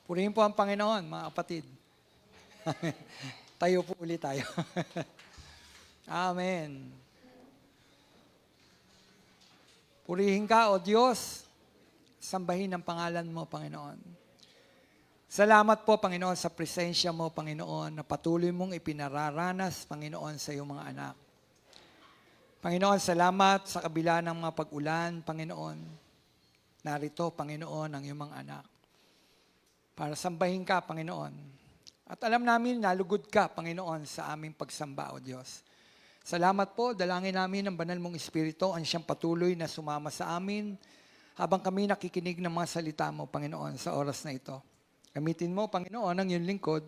Purihin po ang Panginoon, mga kapatid. Tayo po ulit tayo. Amen. Purihin ka, O Diyos. Sambahin ang pangalan mo, Panginoon. Salamat po, Panginoon, sa presensya mo, Panginoon, na patuloy mong ipinararanas, Panginoon, sa iyong mga anak. Panginoon, salamat sa kabila ng mga pag-ulan, Panginoon. Narito, Panginoon, ang iyong mga anak. Para sambahin ka, Panginoon. At alam namin, nalugod ka, Panginoon, sa aming pagsamba, O Diyos. Salamat po, dalangin namin ang banal mong Espiritu, ang siyang patuloy na sumama sa amin, habang kami nakikinig ng mga salita mo, Panginoon, sa oras na ito. Gamitin mo, Panginoon, ang iyong lingkod,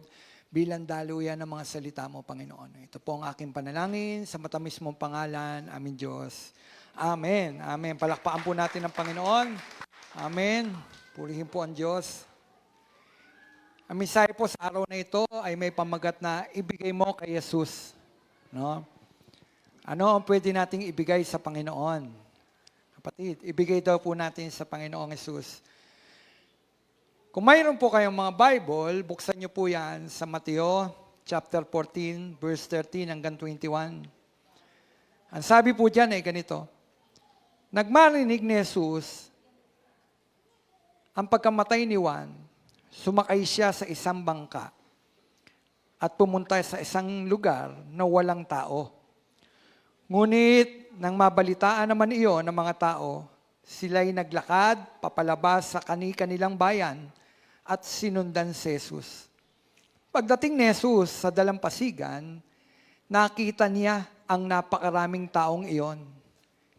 bilang daluyan ng mga salita mo, Panginoon. Ito po ang aking panalangin, sa matamis mong pangalan, aming Diyos. Amen. Amen. Palakpakan po natin ang Panginoon. Amen. Purihin po ang Diyos. Ang mensahe po sa araw na ito ay may pamagat na ibigay mo kay Jesus. No? Ano ang pwede nating ibigay sa Panginoon? Kapatid, ibigay daw po natin sa Panginoong Jesus. Kung mayroon po kayong mga Bible, buksan niyo po yan sa Mateo chapter 14, verse 13 hanggang 21. Ang sabi po dyan ay ganito, nagmarinig ni Jesus ang pagkamatay ni Juan, sumakay siya sa isang bangka at pumunta sa isang lugar na walang tao. Ngunit, nang mabalitaan naman iyon ng mga tao, sila'y naglakad papalabas sa kanilang bayan at sinundan si Jesus. Pagdating ni Jesus sa dalampasigan, nakita niya ang napakaraming taong iyon.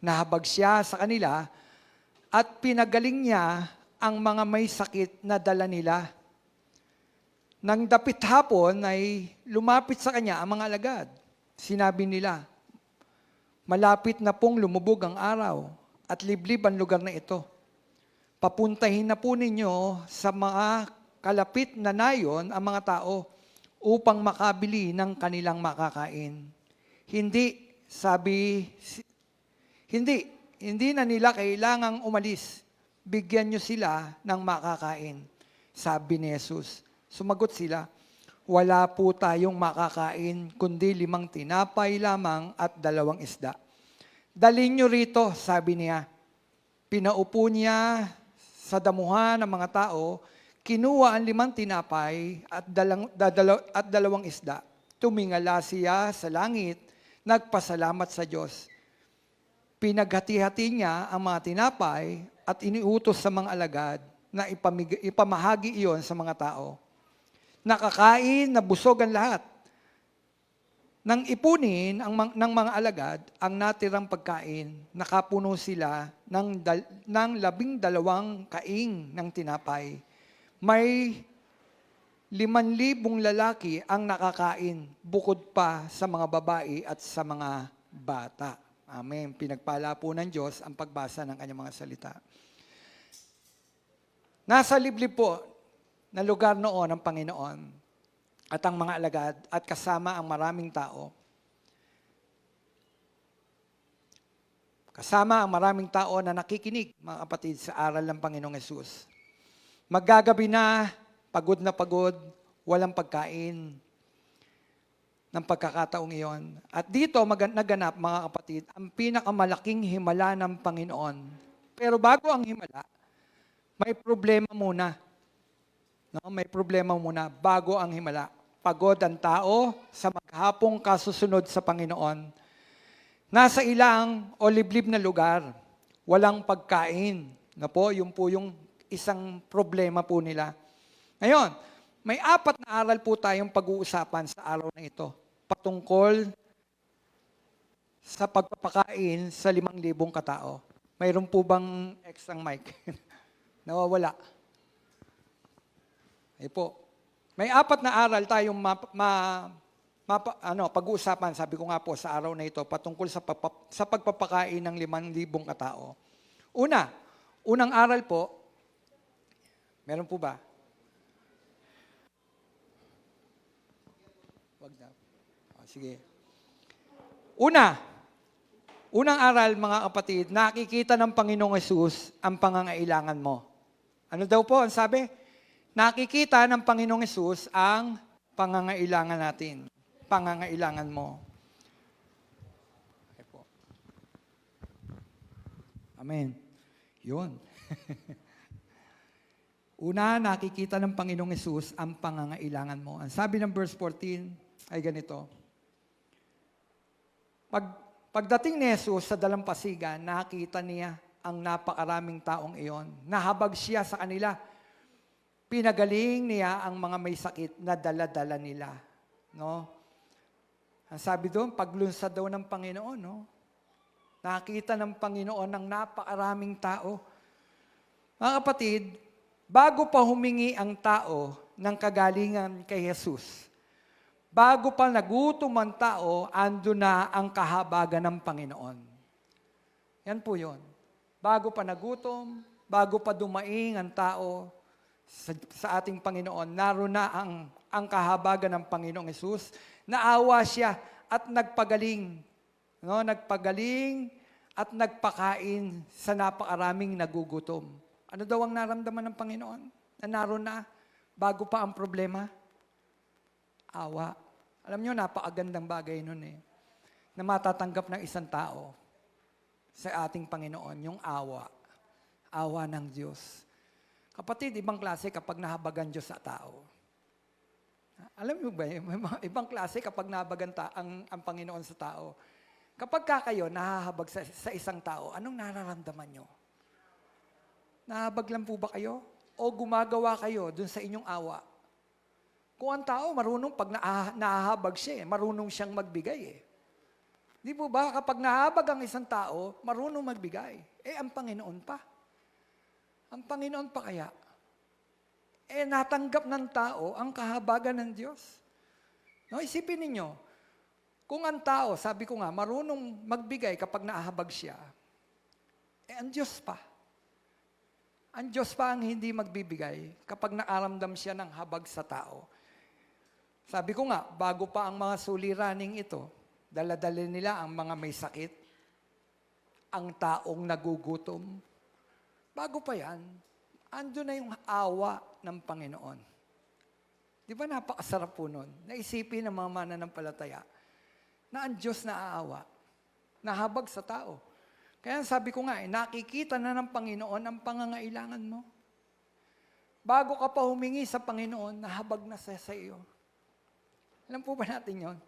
Nahabag siya sa kanila at pinagaling niya ang mga may sakit na dala nila. Nang dapit hapon ay lumapit sa kanya ang mga alagad. Sinabi nila, malapit na pong lumubog ang araw at liblib ang lugar na ito. Papuntahin na po ninyo sa mga kalapit na nayon ang mga tao upang makabili ng kanilang makakain. Hindi na nila kailangang umalis. Bigyan nyo sila ng makakain. Sabi ni Jesus. Sumagot sila, wala po tayong makakain, kundi 5 tinapay lamang at 2 isda. Dalhin nyo rito, sabi niya. Pinaupo niya sa damuhan ng mga tao, kinuha ang 5 tinapay at 2 isda. Tumingala siya sa langit, nagpasalamat sa Diyos. Pinaghati-hati niya ang mga tinapay at iniutos sa mga alagad na ipamahagi iyon sa mga tao. Nakakain, nabusog ang lahat. Nang ipunin ng mga alagad ang natirang pagkain, nakapuno sila ng 12 kaing ng tinapay. May 5,000 lalaki ang nakakain, bukod pa sa mga babae at sa mga bata. Amen. Pinagpala po ng Diyos ang pagbasa ng kanyang mga salita. Nasa liblib po na lugar noon ang Panginoon at ang mga alagad at kasama ang maraming tao. Kasama ang maraming tao na nakikinig, mga kapatid, sa aral ng Panginoong Yesus. Maggagabi na pagod, walang pagkain ng pagkakataong iyon. At dito naganap, mga kapatid, ang pinakamalaking himala ng Panginoon. Pero bago ang himala, may problema muna. No, may problema muna bago ang himala. Pagod ang tao sa maghapong kasusunod sa Panginoon. Nasa ilang o liblib na lugar, walang pagkain. Na po, yung isang problema po nila. Ngayon, may 4 na aral po tayong pag-uusapan sa araw na ito. Patungkol sa pagpapakain sa 5,000 katao. Mayroon po bang extra mic? Nawawala. Ay po. May 4 na aral tayong pag-uusapan, sabi ko nga po sa araw na ito, patungkol sa pagpapakain ng 5,000 katao. Unang aral po, meron po ba? Wag na. Sige. Unang aral, mga kapatid, nakikita ng Panginoong Yesus ang pangangailangan mo. Ano daw po ang sabi? nakikita ng Panginoong Hesus ang pangangailangan natin. Pangangailangan mo. Okay po. Amen. Yun. Una, nakikita ng Panginoong Hesus ang pangangailangan mo. Ang sabi ng verse 14 ay ganito. Pagdating ni Jesus sa dalampasigan, nakita niya ang napakaraming taong iyon. Nahabag siya sa kanila. Pinagaling niya ang mga may sakit na dala-dala nila. No? Ang sabi doon, paglunsad daw ng Panginoon. No? Nakita ng Panginoon ang napakaraming tao. Mga kapatid, bago pa humingi ang tao ng kagalingan kay Jesus, bago pa nagutom ang tao, ando na ang kahabagan ng Panginoon. Yan po yun. Bago pa nagutom, bago pa dumaing ang tao sa ating Panginoon, naroon na ang kahabagan ng Panginoong Hesus. Naawa siya at nagpagaling. No? Nagpagaling at nagpakain sa napakaraming nagugutom. Ano daw ang naramdaman ng Panginoon? Na naroon na, bago pa ang problema? Awa. Alam nyo, napakagandang bagay nun na matatanggap ng isang tao sa ating Panginoon, yung awa. Awa ng Diyos. Kapatid, ibang klase kapag nahabagan Diyos sa tao. Alam nyo ba, ibang klase kapag nahabagan ang Panginoon sa tao. Kapag kayo nahahabag sa isang tao, anong nararamdaman nyo? Nahabag lang po ba kayo? O gumagawa kayo dun sa inyong awa? Kung ang tao marunong, pag nahahabag siya, marunong siyang magbigay . Di po ba, kapag nahabag ang isang tao, marunong magbigay. Ang Panginoon pa. Ang Panginoon pa kaya? Natanggap ng tao ang kahabagan ng Diyos. No, isipin ninyo, kung ang tao, sabi ko nga, marunong magbigay kapag nahahabag siya, ang Diyos pa. Ang Diyos pa ang hindi magbibigay kapag nakaramdam siya ng habag sa tao. Sabi ko nga, bago pa ang mga suliraning ito, dala-dala nila ang mga may sakit, ang taong nagugutom. Bago pa yan, ando na yung awa ng Panginoon. Di ba napakasarap po nun? Naisipin ng mga mananampalataya na ang Diyos na aawa, nahabag sa tao. Kaya sabi ko nga, nakikita na ng Panginoon ang pangangailangan mo. Bago ka pa humingi sa Panginoon, nahabag na sa iyo. Alam po ba natin yon?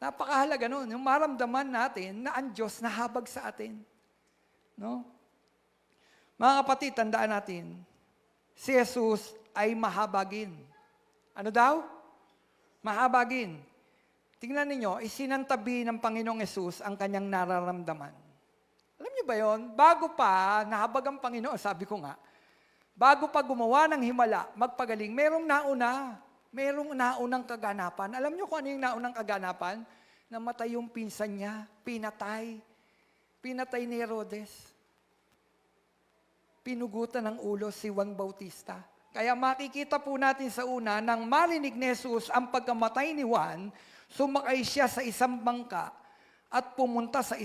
Napakahalaga nun. Yung maramdaman natin na ang Diyos nahabag sa atin. No? Mga kapatid, tandaan natin, si Jesus ay mahabagin. Ano daw? Mahabagin. Tingnan ninyo, isinantabi ng Panginoong Jesus ang kanyang nararamdaman. Alam niyo ba yon? Bago pa nahabag ang Panginoon, sabi ko nga, bago pa gumawa ng himala, magpagaling, merong naunang kaganapan. Alam niyo kung ano yung naunang kaganapan? Namatay yung pinsan niya, pinatay. Pinatay ni Herodes. Pinugutan ng ulo si Juan Bautista. Kaya makikita po natin sa una, nang marinig ni Jesus ang pagkamatay ni Juan, sumakay siya sa isang bangka at pumunta sa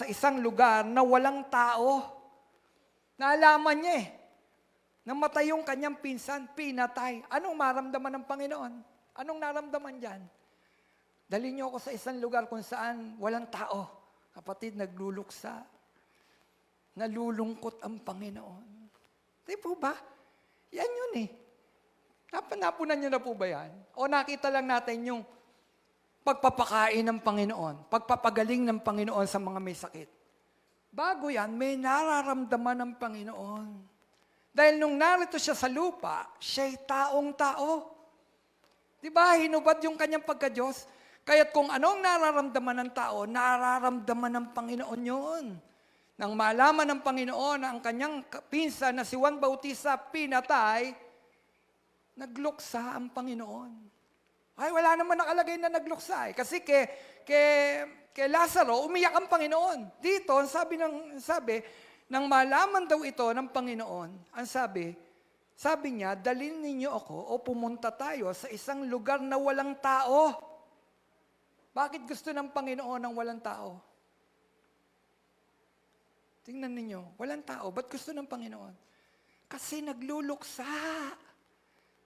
isang lugar na walang tao. Naalaman niya namatay yung kanyang pinsan, pinatay. Anong maramdaman ng Panginoon? Anong naramdaman dyan? Dali niyo ako sa isang lugar kung saan walang tao. Kapatid, nagluluksa. Nalulungkot ang Panginoon. Di po ba? Yan yun Napunan niyo na po ba yan? O nakita lang natin yung pagpapakain ng Panginoon, pagpapagaling ng Panginoon sa mga may sakit. Bago yan, may nararamdaman ng Panginoon. Dahil nung narito siya sa lupa, siya'y taong-tao. Di ba? Hinubad yung kanyang pagka-Diyos. Kaya't kung anong nararamdaman ng tao, nararamdaman ng Panginoon yun. Nang malaman ng Panginoon na ang kanyang pinsan na si Juan Bautista pinatay, nagluksa ang Panginoon. Ay, wala naman nakalagay na nagluksa Kasi kay Lazaro, umiyak ang Panginoon. Dito, sabi, nang malaman daw ito ng Panginoon, ang sabi niya, dalhin ninyo ako o pumunta tayo sa isang lugar na walang tao. Bakit gusto ng Panginoon ng walang tao? Tingnan ninyo, walang tao. Ba't gusto ng Panginoon? Kasi nagluluksa.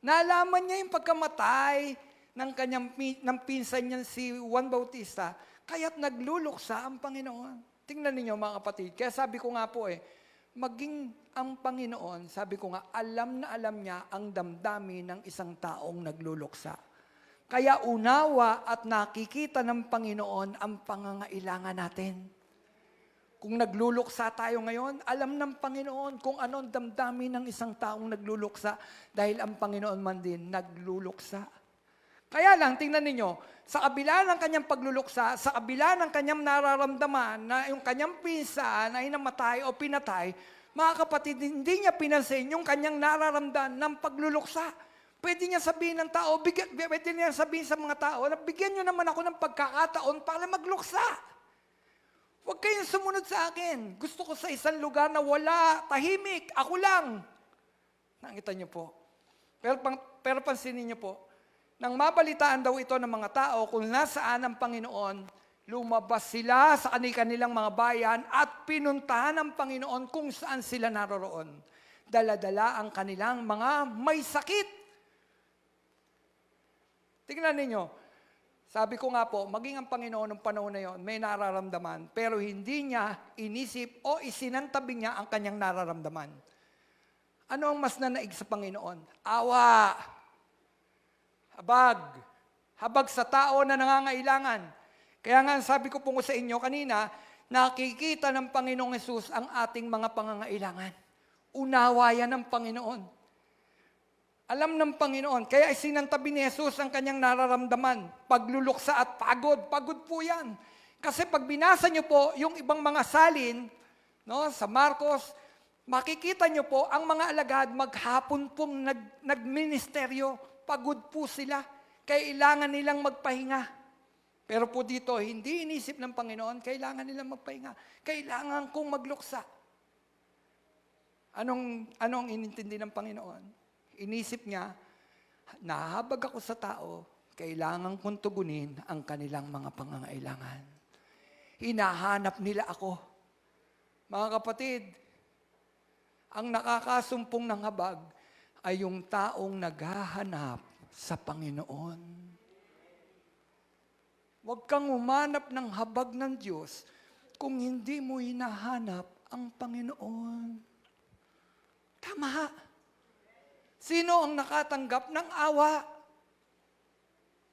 Nalaman niya yung pagkamatay ng pinsan niya si Juan Bautista, kaya't nagluluksa ang Panginoon. Tingnan ninyo mga kapatid, kaya sabi ko nga po maging ang Panginoon, sabi ko nga, alam na alam niya ang damdamin ng isang taong nagluluksa. Kaya unawa at nakikita ng Panginoon ang pangangailangan natin. Kung nagluluksa tayo ngayon, alam ng Panginoon kung ano ang damdamin ng isang taong nagluluksa dahil ang Panginoon man din nagluluksa. Kaya lang, tingnan ninyo, sa kabila ng kanyang pagluluksa, sa kabila ng kanyang nararamdaman na yung kanyang pinsan ay namatay o pinatay, mga kapatid, hindi niya pinansin yung kanyang nararamdaman ng pagluluksa. Pwede niya sabihin ng tao, pwede niya sabihin sa mga tao, bigyan niyo naman ako ng pagkakataon para magluksa. Huwag kayong sumunod sa akin. Gusto ko sa isang lugar na wala, tahimik, ako lang. Nakita niyo po. Pero pansinin niyo po, nang mabalitaan daw ito ng mga tao kung nasaan ang Panginoon, lumabas sila sa kanilang mga bayan at pinuntahan ang Panginoon kung saan sila naroroon. Dala-dala ang kanilang mga may sakit. Tingnan ninyo, sabi ko nga po, maging ang Panginoon ng panahon na yon, may nararamdaman, pero hindi niya inisip o isinantabi niya ang kanyang nararamdaman. Ano ang mas nanaig sa Panginoon? Awa. Habag sa tao na nangangailangan. Kaya nga sabi ko po sa inyo kanina, nakikita ng Panginoong Hesus ang ating mga pangangailangan. Unawa yan ng Panginoon. Alam ng Panginoon, kaya isinantabi ni Jesus ang kanyang nararamdaman. Pagluluksa at pagod. Pagod po yan. Kasi pag binasa nyo po yung ibang mga salin, sa Marcos, makikita nyo po ang mga alagad maghapon pong nagministeryo. Pagod po sila. Kailangan nilang magpahinga. Pero po dito, hindi inisip ng Panginoon, kailangan nilang magpahinga. Kailangan kong magluksa. Anong inintindi ng Panginoon? Inisip niya, nahabag ako sa tao, kailangan kong tugunin ang kanilang mga pangangailangan. Hinahanap nila ako. Mga kapatid, ang nakakasumpong ng habag ay yung taong naghahanap sa Panginoon. Huwag kang umanap ng habag ng Diyos kung hindi mo hinahanap ang Panginoon. Tama. Sino ang nakatanggap ng awa?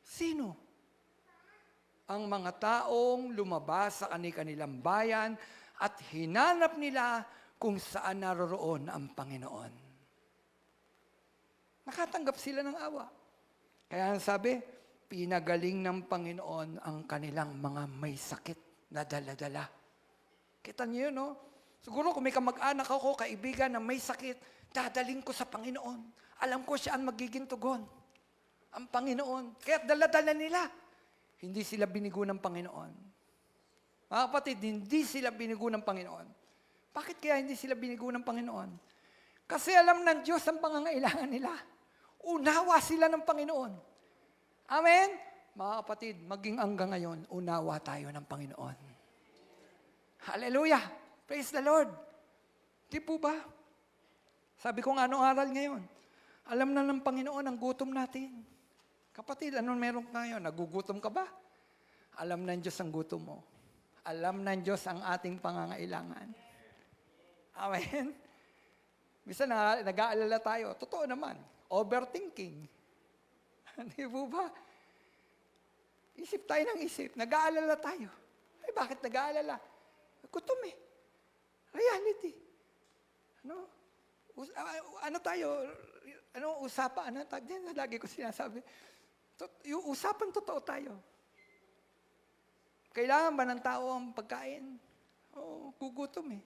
Sino? Ang mga taong lumabas sa kanilang bayan at hinanap nila kung saan naroroon ang Panginoon. Nakatanggap sila ng awa. Kaya sabi, pinagaling ng Panginoon ang kanilang mga may sakit na dala-dala. Kita niyo yun, no? Siguro kung may kamag-anak ako, kaibigan na may sakit, dadaling ko sa Panginoon. Alam ko siya ang magiging tugon. Ang Panginoon. Kaya dala-dala nila. Hindi sila binigo ng Panginoon. Mga kapatid, hindi sila binigo ng Panginoon. Bakit kaya hindi sila binigo ng Panginoon? Kasi alam ng Diyos ang pangangailangan nila. Unawa sila ng Panginoon. Amen? Mga kapatid, maging hanggang ngayon, unawa tayo ng Panginoon. Hallelujah! Praise the Lord! Di po ba? Sabi ko nga, anong aral ngayon? Alam na ng Panginoon ang gutom natin. Kapatid, anong meron ka ngayon? Nagugutom ka ba? Alam ng Diyos ang gutom mo. Alam ng Diyos ang ating pangangailangan. Amen? Minsan nag-aalala tayo. Totoo naman. Overthinking. Di po ba? Isip tayo ng isip. Nag-aalala tayo. Ay, bakit nag-aalala? Gutom eh. Reality. Ano tayo? Usapan? Lagi ko sinasabi. Yung usapan totoo tayo. Kailangan ba ng tao ang pagkain? Oo, gugutom eh.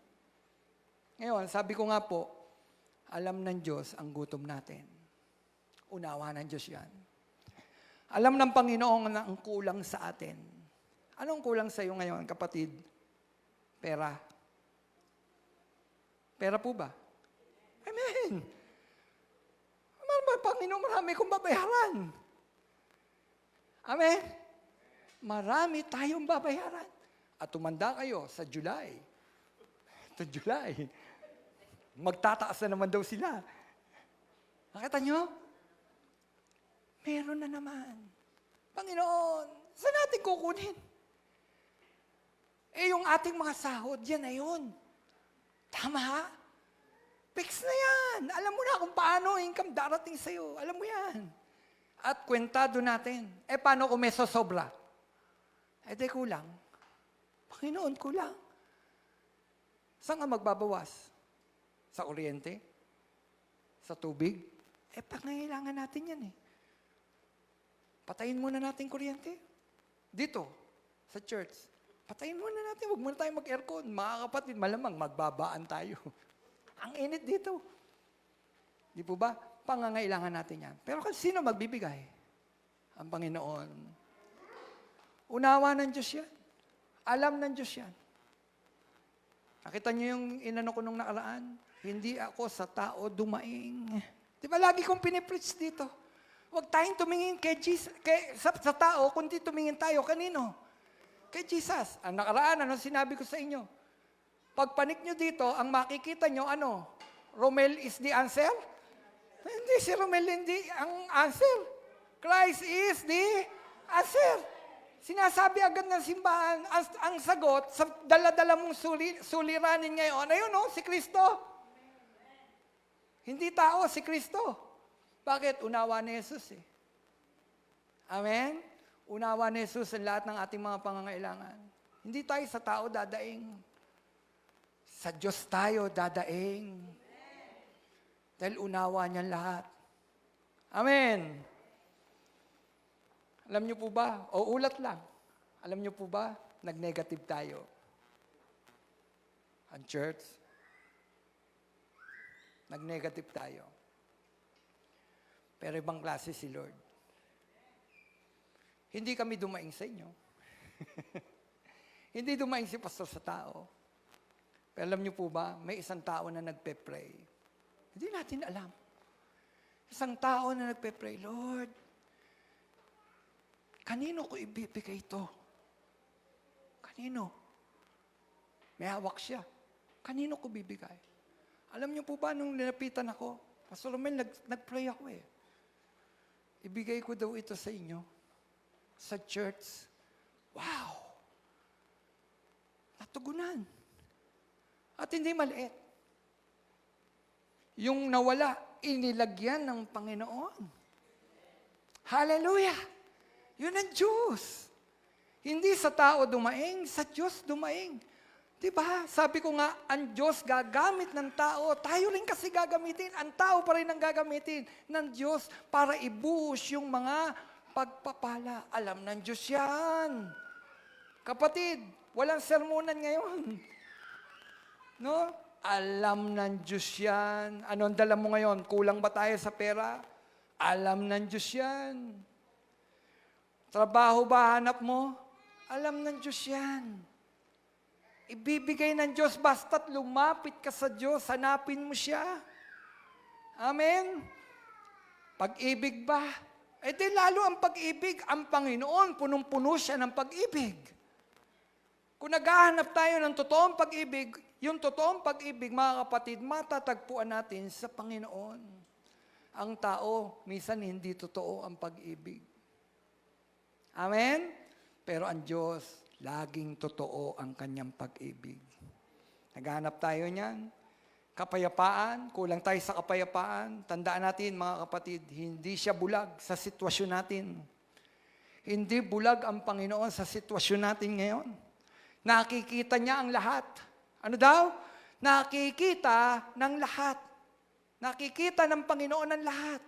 Ngayon, sabi ko nga po, alam ng Diyos ang gutom natin. Unawa ng Diyos yan. Alam ng Panginoon na ang kulang sa atin. Anong kulang sa iyo ngayon, kapatid? Pera. Pera po ba? Amen. Panginoon, marami kong babayaran. Amen. Marami tayong babayaran. At tumanda kayo sa July. Ito July. magtataas na naman daw sila. Nakita nyo? Meron na naman. Panginoon, saan natin kukunin? Yung ating mga sahod, yan na yun. Tama? Fix na yan. Alam mo na kung paano income darating sa'yo. Alam mo yan. At kwentado natin. Paano kung may sosobra? Di kulang. Panginoon, kulang. Saan ka magbabawas? Sa kuryente? Sa tubig? Pangailangan natin yan Patayin muna natin kuryente. Dito, sa church. Patayin muna natin. Huwag muna tayo mag-aircon. Mga kapatid, malamang magbabaan tayo. Ang init dito. Di po ba? Pangangailangan natin yan. Pero sino magbibigay? Ang Panginoon. Unawa ng Diyos yan. Alam ng Diyos yan. Nakita niyo yung inano ko nung nakaraan? Hindi ako sa tao dumaing. Di ba lagi kong pinipreach dito? Huwag tayong tumingin kay Jesus, sa tao, kundi tumingin tayo. Kanino? Kay Jesus. Ang nakaraan, ano sinabi ko sa inyo? Pagpanik nyo dito, ang makikita nyo, ano? Romel is the answer? Hindi, si Romel hindi ang answer. Christ is the answer. Sinasabi agad ng simbahan, ang sagot sa dala-dala mong suliranin ngayon, ayun si Kristo. Hindi tao, si Kristo. Bakit? Unawa ni Jesus Amen? Unawa ni Jesus ang lahat ng ating mga pangangailangan. Hindi tayo sa tao dadaing. Sa Diyos tayo dadaing. Dahil unawa niya lahat. Amen. Alam niyo po ba? O ulat lang. Alam niyo po ba? Nag-negative tayo. Ang church. Nag-negative tayo. Pero ibang klase si Lord. Hindi kami dumaing sa inyo. Hindi dumaing si pastor sa tao. Pero alam niyo po ba, may isang tao na nagpe-pray. Hindi natin alam. Isang tao na nagpe-pray, Lord, kanino ko ibibigay ito? Kanino? May hawak siya. Kanino ko bibigay? Alam niyo po ba, nung nilapitan ako, Pastor Romel, nag-pray ako Ibigay ko daw ito sa inyo. Sa church. Wow! Natugunan. At hindi maliit. Yung nawala, inilagyan ng Panginoon. Hallelujah! Yun ang Diyos. Hindi sa tao dumaing, sa Diyos dumaing. Diba? Sabi ko nga, ang Diyos gagamit ng tao. Tayo rin kasi gagamitin. Ang tao pa rin ang gagamitin ng Diyos para ibuhos yung mga pagpapala. Alam ng Diyos yan. Kapatid, walang sermonan ngayon. No? Alam ng Diyos yan. Anong dala mo ngayon? Kulang ba tayo sa pera? Alam ng Diyos yan. Trabaho ba hanap mo? Alam ng Diyos yan. Ibibigay ng Diyos basta't lumapit ka sa Diyos, hanapin mo siya. Amen? Pag-ibig ba? Di lalo ang pag-ibig, ang Panginoon, punong-puno siya ng pag-ibig. Kung naghahanap tayo ng totoong pag-ibig, yung totoong pag-ibig, mga kapatid, matatagpuan natin sa Panginoon. Ang tao, minsan hindi totoo ang pag-ibig. Amen? Pero ang Diyos, laging totoo ang kanyang pag-ibig. Naghahanap tayo niyan. Kapayapaan, kulang tayo sa kapayapaan. Tandaan natin, mga kapatid, hindi siya bulag sa sitwasyon natin. Hindi bulag ang Panginoon sa sitwasyon natin ngayon. Nakikita niya ang lahat. Ano daw? Nakikita ng lahat. Nakikita ng Panginoon ang lahat.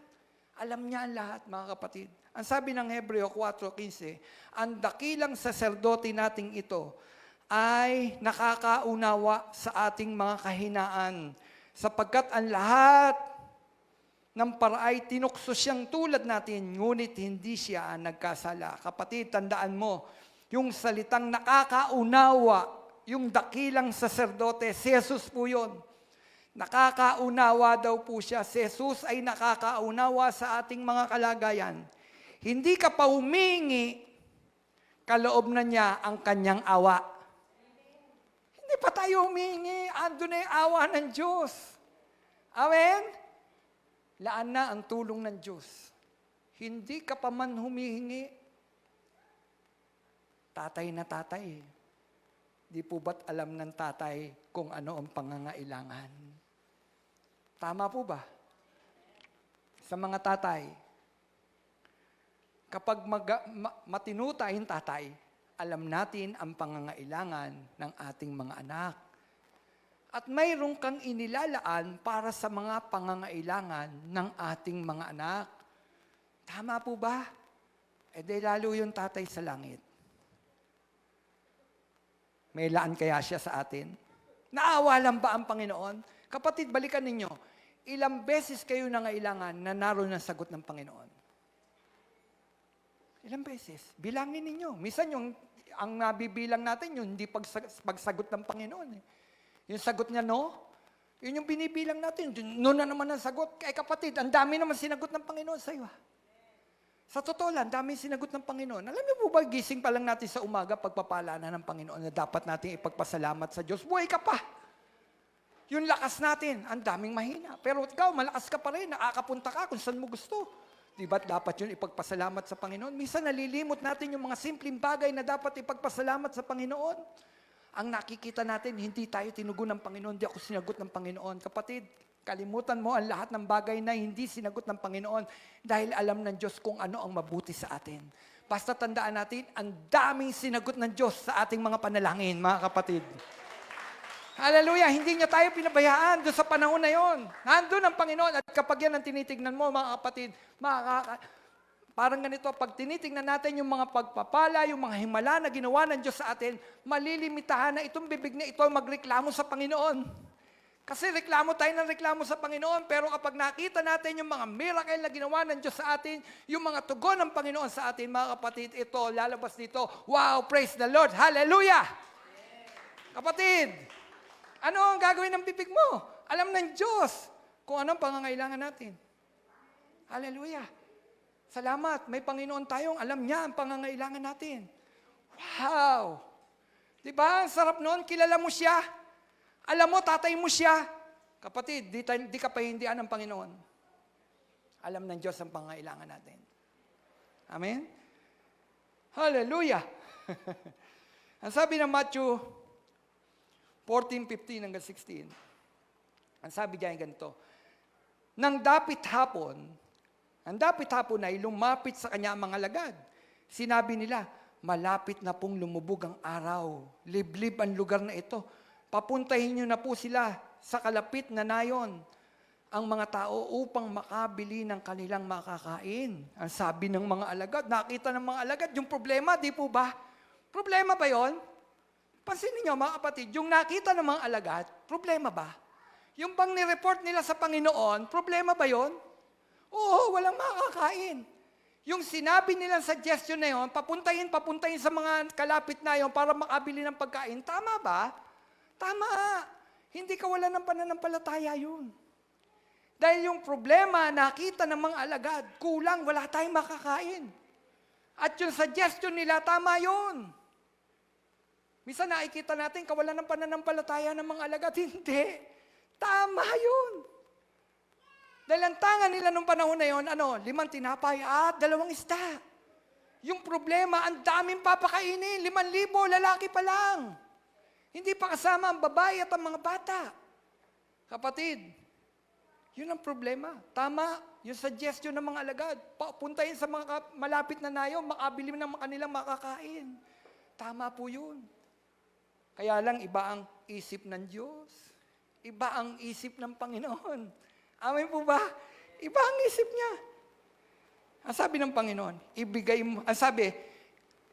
Alam niya ang lahat, mga kapatid. Ang sabi ng Hebreo 4:15, ang dakilang saserdote nating ito ay nakakaunawa sa ating mga kahinaan, sapagkat ang lahat ng paraay tinukso siyang tulad natin, ngunit hindi siya nagkasala. Kapatid, tandaan mo, yung salitang nakakaunawa, yung dakilang saserdote, si Jesus po yun. Nakakaunawa daw po siya. Si Jesus ay nakakaunawa sa ating mga kalagayan. Hindi ka pa humingi, kaloob na niya ang kanyang awa. Hindi pa tayo humingi, ando na yung awa ng Diyos. Amen? Laan na ang tulong ng Diyos. Hindi ka pa man humihingi. Tatay na tatay. Di po ba't alam ng tatay kung ano ang pangangailangan? Tama po ba? Sa mga tatay, kapag matino tayong tatay, alam natin ang pangangailangan ng ating mga anak. At mayroon kang inilalaan para sa mga pangangailangan ng ating mga anak. Tama po ba? E di lalo yung tatay sa langit. May laan kaya siya sa atin? Naawa lang ba ang Panginoon? Kapatid, balikan ninyo. Ilang beses kayo nangailangan na naroon ang sagot ng Panginoon? Ilang beses? Bilangin ninyo. Minsan ang nabibilang natin, yung hindi pagsagot ng Panginoon. Yung sagot niya, no? Yun yung binibilang natin. No na naman ang sagot. Kaya kapatid, ang dami naman sinagot ng Panginoon sa iyo. Sa totoo lang, dami sinagot ng Panginoon. Alam niyo po ba, gising pa lang natin sa umaga, pagpapala na ng Panginoon na dapat natin ipagpasalamat sa Diyos. Buhay ka pa. Yung lakas natin, ang daming mahina. Pero ikaw, malakas ka pa rin, nakakapunta ka kung saan mo gusto. Di ba't dapat yun ipagpasalamat sa Panginoon? Minsan nalilimot natin yung mga simpleng bagay na dapat ipagpasalamat sa Panginoon. Ang nakikita natin, hindi tayo tinugon ng Panginoon, hindi ako sinagot ng Panginoon. Kapatid, kalimutan mo ang lahat ng bagay na hindi sinagot ng Panginoon dahil alam ng Diyos kung ano ang mabuti sa atin. Basta tandaan natin, ang daming sinagot ng Diyos sa ating mga panalangin, mga kapatid. Hallelujah! Hindi niya tayo pinabayaan doon sa panahon na yon. Nandun ang Panginoon at kapag yan ang tinitignan mo, mga kapatid, parang ganito, pag tinitignan natin yung mga pagpapala, yung mga himala na ginawa ng Diyos sa atin, malilimitahan na itong bibig na ito magreklamo sa Panginoon. Kasi reklamo tayo ng reklamo sa Panginoon, pero kapag nakita natin yung mga miracle na ginawa ng Diyos sa atin, yung mga tugon ng Panginoon sa atin, mga kapatid, ito, lalabas dito, wow, praise the Lord, hallelujah! Kapatid, ano ang gagawin ng bibig mo? Alam ng Diyos kung anong pangangailangan natin. Hallelujah! Salamat, may Panginoon tayong alam niya ang pangangailangan natin. Wow! Diba? Ang sarap noon, kilala mo siya. Alam mo, tatay mo siya. Kapatid, di ka pahindihan ng Panginoon. Alam ng Diyos ang pangangailangan natin. Amen? Hallelujah! Ang sabi ng Matthew 14:15 hanggang 16, ang sabi diyan ganito, Nang dapit hapon ay lumapit sa kanya ang mga alagad. Sinabi nila, malapit na pong lumubog ang araw. Liblib ang lugar na ito. Papuntahin niyo na po sila sa kalapit na nayon ang mga tao upang makabili ng kanilang makakain. Ang sabi ng mga alagad, nakita ng mga alagad, yung problema, di po ba? Problema ba yon? Pansinin niyo mga kapatid, yung nakita ng mga alagad, problema ba? Yung bang nireport nila sa Panginoon, problema ba yon? Oo, walang makakain. Yung sinabi nilang suggestion na yon, papuntahin sa mga kalapit na yon para makabili ng pagkain, tama ba? Tama. Hindi ka wala ng pananampalataya yun. Dahil yung problema, nakita ng mga alagad, kulang, wala tayong makakain. At yung suggestion nila, tama yun. Minsan nakikita natin, kawalan ng pananampalataya ng mga alagad. Hindi. Tama yun. Dahil ang tanga nila nung panahon na yun, 5 tinapay at 2 isda. Yung problema, ang daming papakainin, 5,000, lalaki pa lang. Hindi pa kasama ang babae at ang mga bata. Kapatid, yun ang problema. Tama, yung suggestion ng mga alagad. Puntahin sa mga malapit na nayon, makabili ng kanilang makakain. Tama po yun. Kaya lang, iba ang isip ng Diyos. Iba ang isip ng Panginoon. Amen po ba? Iba ang isip niya. Ang sabi ng Panginoon,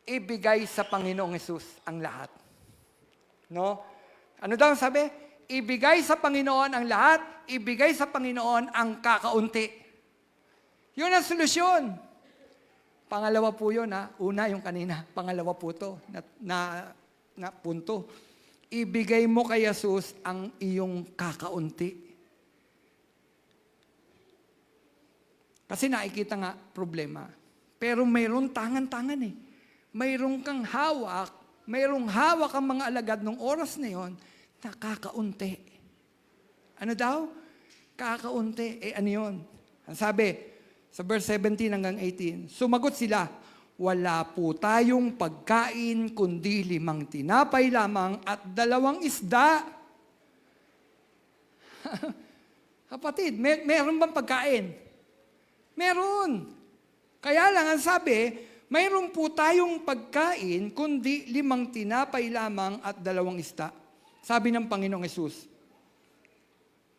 ibigay sa Panginoong Hesus ang lahat. No? Ano daw ang sabi? Ibigay sa Panginoon ang lahat, ibigay sa Panginoon ang kakaunti. Yun ang solusyon. Pangalawa po yun, ha? Una yung kanina, pangalawa po to, na punto. Ibigay mo kay Jesus ang iyong kakaunti. Kasi nakikita nga problema. Pero mayroon tangan-tangan eh. Mayroon kang hawak, mayroong hawak ang mga alagad ng oras na yon, nakakaunti. Ano daw? Kakaunti. Ano yun? Ang sabi, sa verse 17 hanggang 18, sumagot sila, wala po tayong pagkain kundi 5 tinapay lamang at 2 isda. Kapatid, meron bang pagkain? Meron. Kaya lang ang sabi, mayroon po tayong pagkain kundi 5 tinapay lamang at 2 isda. Sabi ng Panginoong Hesus,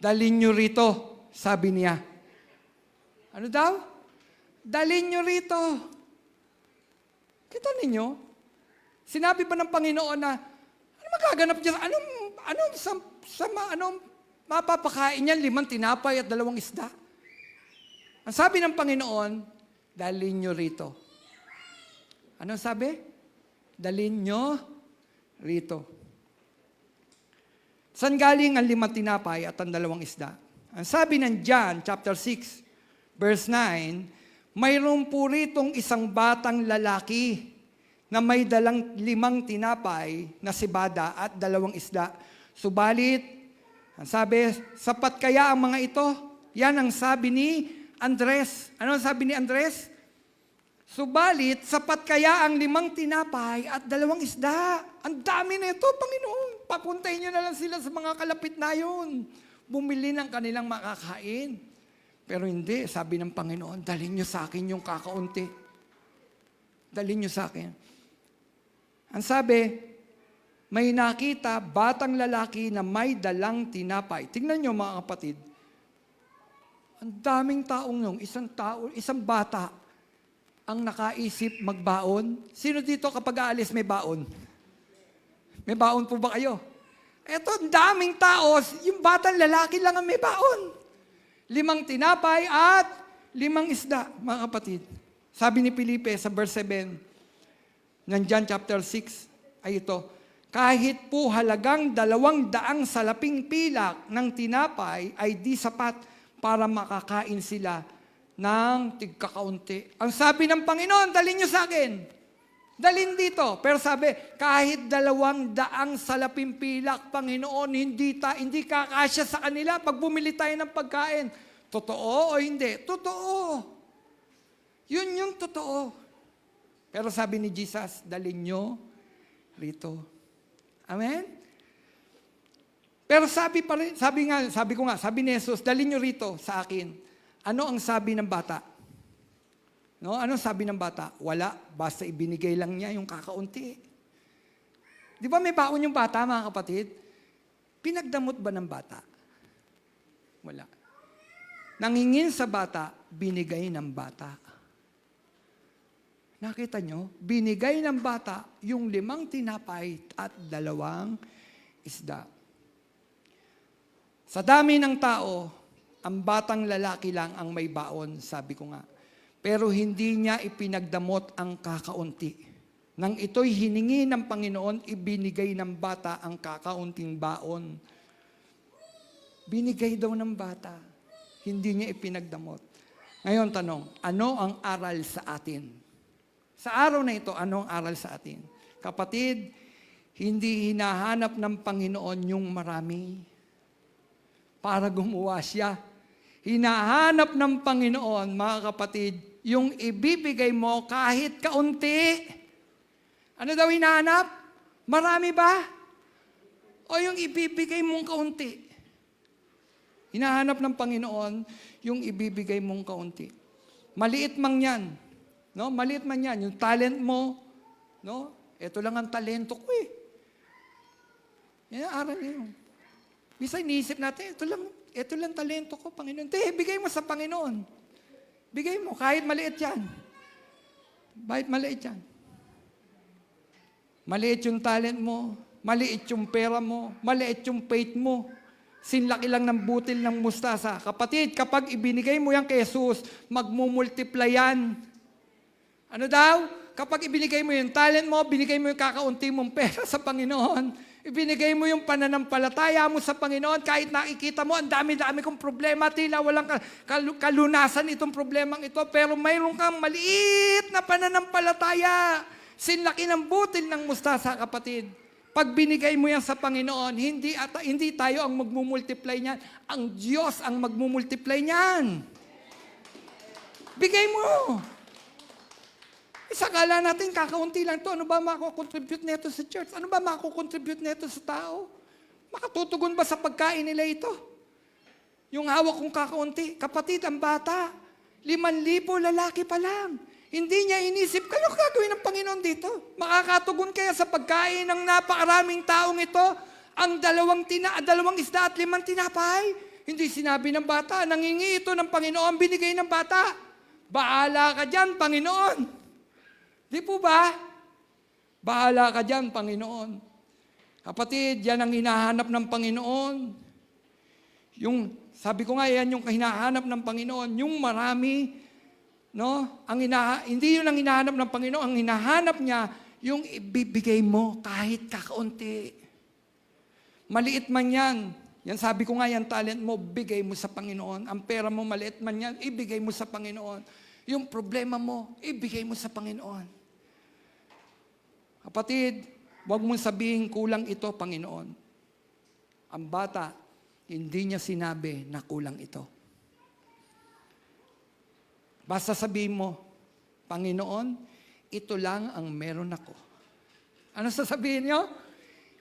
dalhin nyo rito, sabi niya. Ano daw? Dalhin nyo rito. Kita ninyo? Sinabi ba ng Panginoon na, ano magaganap niya? Anong mapapakain niyan? 5 tinapay at 2 isda. Ang sabi ng Panginoon, dalhin nyo rito. Anong sabi? Dalhin nyo rito. Saan galing ang 5 tinapay at ang 2 isda? Ang sabi ng John, chapter 6, verse 9, mayroon po ritong isang batang lalaki na may dalang 5 tinapay na sibada at 2 isda. Subalit, ang sabi, sapat kaya ang mga ito? Yan ang sabi ni Andres. Ano ang sabi ni Andres? Subalit, sapat kaya ang 5 tinapay at 2 isda? Ang dami na ito, Panginoon. Papuntahin nyo na lang sila sa mga kalapit na yun. Bumili ng kanilang makakain. Pero hindi, sabi ng Panginoon, dalhin nyo sa akin yung kakaunti. Dalhin nyo sa akin. Ang sabi, may nakita batang lalaki na may dalang tinapay. Tingnan nyo mga kapatid. Ang daming taong yung isang bata ang nakaisip magbaon. Sino dito kapag aalis may baon? May baon po ba kayo? Eto, ang daming tao, yung batang lalaki lang ang may baon. 5 tinapay at 5 isda, mga kapatid. Sabi ni Felipe sa verse 7, ng John chapter 6, ay ito, kahit po halagang 200 salaping pilak ng tinapay ay di sapat para makakain sila ng tigkakaunti. Ang sabi ng Panginoon, dalhin nyo sa akin. Dalhin dito. Pero sabi, kahit 200 salaping pilak, Panginoon, hindi kakasya sa kanila pag bumili tayo ng pagkain. Totoo o hindi? Totoo. Yun yung totoo. Pero sabi ni Jesus, dalhin nyo rito. Amen? Pero sabi ni Jesus, dalhin nyo rito sa akin. Ano ang sabi ng bata? No, ano sabi ng bata? Wala, basta ibinigay lang niya yung kakaunti. Di ba may baon yung bata, mga kapatid? Pinagdamot ba ng bata? Wala. Nangingin sa bata, binigay ng bata. Nakita nyo? Binigay ng bata yung 5 tinapay at 2 isda. Sa dami ng tao, ang batang lalaki lang ang may baon, sabi ko nga. Pero hindi niya ipinagdamot ang kakaunti. Nang ito'y hiningi ng Panginoon, ibinigay ng bata ang kakaunting baon. Binigay daw ng bata. Hindi niya ipinagdamot. Ngayon tanong, ano ang aral sa atin? Sa araw na ito, ano ang aral sa atin? Kapatid, hindi hinahanap ng Panginoon yung marami para gumawa siya. Hinahanap ng Panginoon, mga kapatid, yung ibibigay mo kahit kaunti. Ano daw hinahanap? Marami ba? O yung ibibigay mong kaunti? Hinahanap ng Panginoon yung ibibigay mong kaunti. Maliit man yan. No? Maliit man yan. Yung talent mo, no? Ito lang ang talento ko eh. Yan ang aral niyo. Bisa iniisip natin, ito lang talento ko, Panginoon. Bigay mo sa Panginoon. Bigay mo, kahit maliit yan. Kahit maliit yan. Maliit yung talent mo, maliit yung pera mo, maliit yung faith mo. Sinlaki lang ng butil ng mustasa. Kapatid, kapag ibinigay mo yan kay Jesus, magmumultiply yan. Ano daw? Kapag ibinigay mo yung talent mo, binigay mo yung kakaunti mong pera sa Panginoon, ibinigay mo yung pananampalataya mo sa Panginoon, kahit nakikita mo, ang dami-dami kong problema, tila walang kalunasan itong problemang ito, pero mayroon kang maliit na pananampalataya. Sinlaki ng butil ng mustasa, kapatid. Pag binigay mo yan sa Panginoon, hindi tayo ang magmumultiply niyan. Ang Diyos ang magmumultiply niyan. Bigay mo. Isakala natin, kakaunti lang to. Ano ba makakontribute nito sa church? Ano ba makakontribute nito sa tao? Makatutugon ba sa pagkain nila ito? Yung hawak kong kakaunti. Kapatid, ang bata, 5,000 lalaki pa lang. Hindi niya inisip, kayo gagawin ng Panginoon dito. Makakatugon kaya sa pagkain ng napakaraming taong ito, ang 2 isda at 5 tinapay. Hindi sinabi ng bata, nangingi ito ng Panginoon, binigay ng bata. Bahala ka dyan, Panginoon. Di po ba? Bahala ka dyan, Panginoon. Kapatid, yan ang hinahanap ng Panginoon. Sabi ko nga, yan yung hinahanap ng Panginoon. Yung marami, no? Hindi yun ang hinahanap ng Panginoon. Ang hinahanap niya, yung ibibigay mo kahit kakaunti. Maliit man yan. Yan sabi ko nga, yan talent mo, bigay mo sa Panginoon. Ang pera mo, maliit man yan, ibigay mo sa Panginoon. Yung problema mo, ibigay mo sa Panginoon. Kapatid, huwag mong sabihin kulang ito, Panginoon. Ang bata, hindi niya sinabi na kulang ito. Basta sabihin mo, Panginoon, ito lang ang meron ako. Ano sasabihin niyo?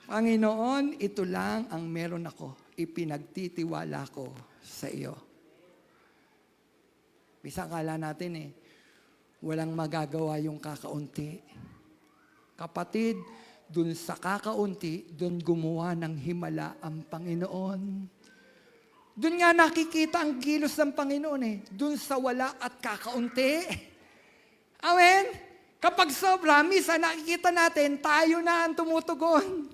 Panginoon, ito lang ang meron ako. Ipinagtitiwala ko sa iyo. Bisa kala natin walang magagawa yung kakaunti. Kapatid, dun sa kakaunti, dun gumawa ng himala ang Panginoon. Dun nga nakikita ang kilos ng Panginoon Dun sa wala at kakaunti. Amen? Kapag sobra, misa nakikita natin, tayo na ang tumutugon.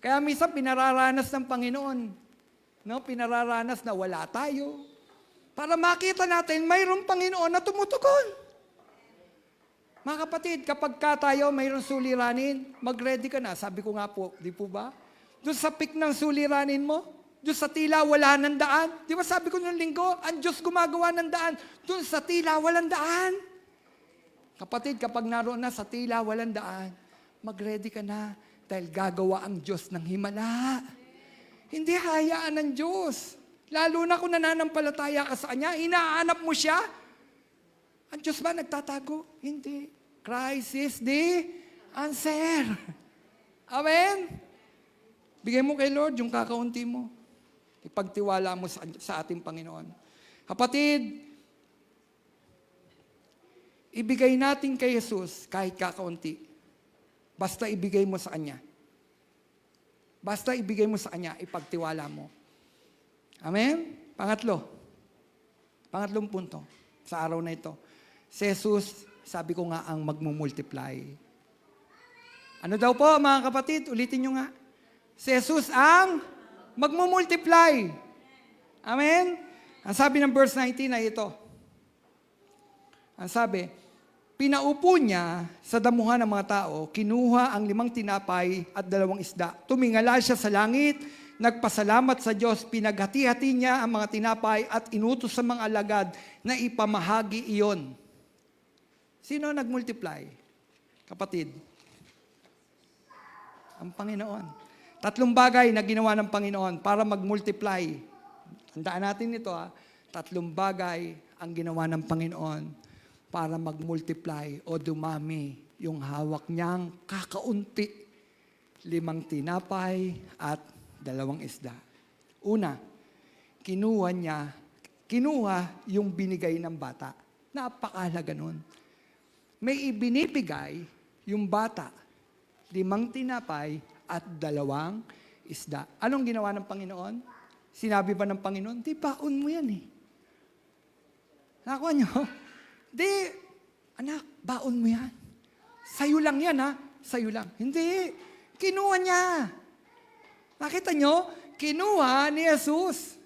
Kaya misa pinararanas ng Panginoon. No? Pinararanas na wala tayo. Para makita natin, mayroong Panginoon na tumutugon. Mga kapatid, kapag tayo mayroong suliranin, mag-ready ka na. Sabi ko nga po, di po ba? Doon sa peak ng suliranin mo, doon sa tila wala ng daan. Di ba sabi ko nung linggo, ang Diyos gumagawa ng daan. Doon sa tila walang daan. Kapatid, kapag naroon na sa tila walang daan, mag-ready ka na dahil gagawa ang Diyos ng himala. Hindi hayaan ng Diyos. Lalo na kung nananampalataya ka sa Kanya, hinahanap mo siya. Ang Diyos ba nagtatago? Hindi. Christ is the answer. Amen? Bigay mo kay Lord yung kakaunti mo. Ipagtiwala mo sa ating Panginoon. Kapatid, ibigay natin kay Jesus kahit kakaunti. Basta ibigay mo sa Kanya. Basta ibigay mo sa Kanya, ipagtiwala mo. Amen? Pangatlong punto sa araw na ito. Si Jesus, sabi ko nga, ang magmumultiply. Ano daw po, mga kapatid? Ulitin nyo nga. Si Jesus ang magmumultiply. Amen? Ang sabi ng verse 19 ay ito. Ang sabi, pinaupo niya sa damuhan ng mga tao, kinuha ang 5 tinapay at 2 isda. Tumingala siya sa langit, nagpasalamat sa Diyos, pinaghati-hati niya ang mga tinapay at inutos sa mga alagad na ipamahagi iyon. Sino nagmultiply? Kapatid. Ang Panginoon. 3 bagay na ginawa ng Panginoon para magmultiply. Tandaan natin ito 3 bagay ang ginawa ng Panginoon para magmultiply o dumami yung hawak niyang kakaunti. 5 tinapay at 2 isda. Una, kinuha yung binigay ng bata. Napakahalaga nun. May ibinibigay yung bata, 5 tinapay at 2 isda. Anong ginawa ng Panginoon? Sinabi ba ng Panginoon, di baon mo yan Nakuha nyo? Di, anak, baon mo yan. Sa'yo lang yan Sa'yo lang. Hindi. Kinuha niya. Nakita nyo? Kinuha ni Jesus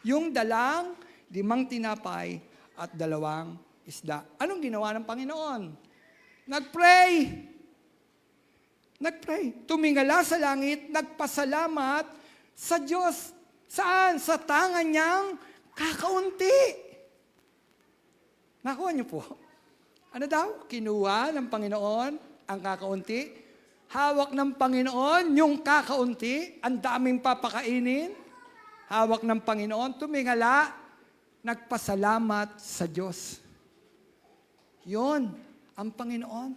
yung 5 tinapay at 2 isda. Anong ginawa ng Panginoon? Nag-pray. Tumingala sa langit, nagpasalamat sa Diyos. Saan? Sa tangan niyang kakaunti. Nakuha niyo po. Ano daw? Kinuha ng Panginoon ang kakaunti. Hawak ng Panginoon yung kakaunti, ang daming papakainin. Hawak ng Panginoon, tumingala, nagpasalamat sa Diyos. Yon, ang Panginoon.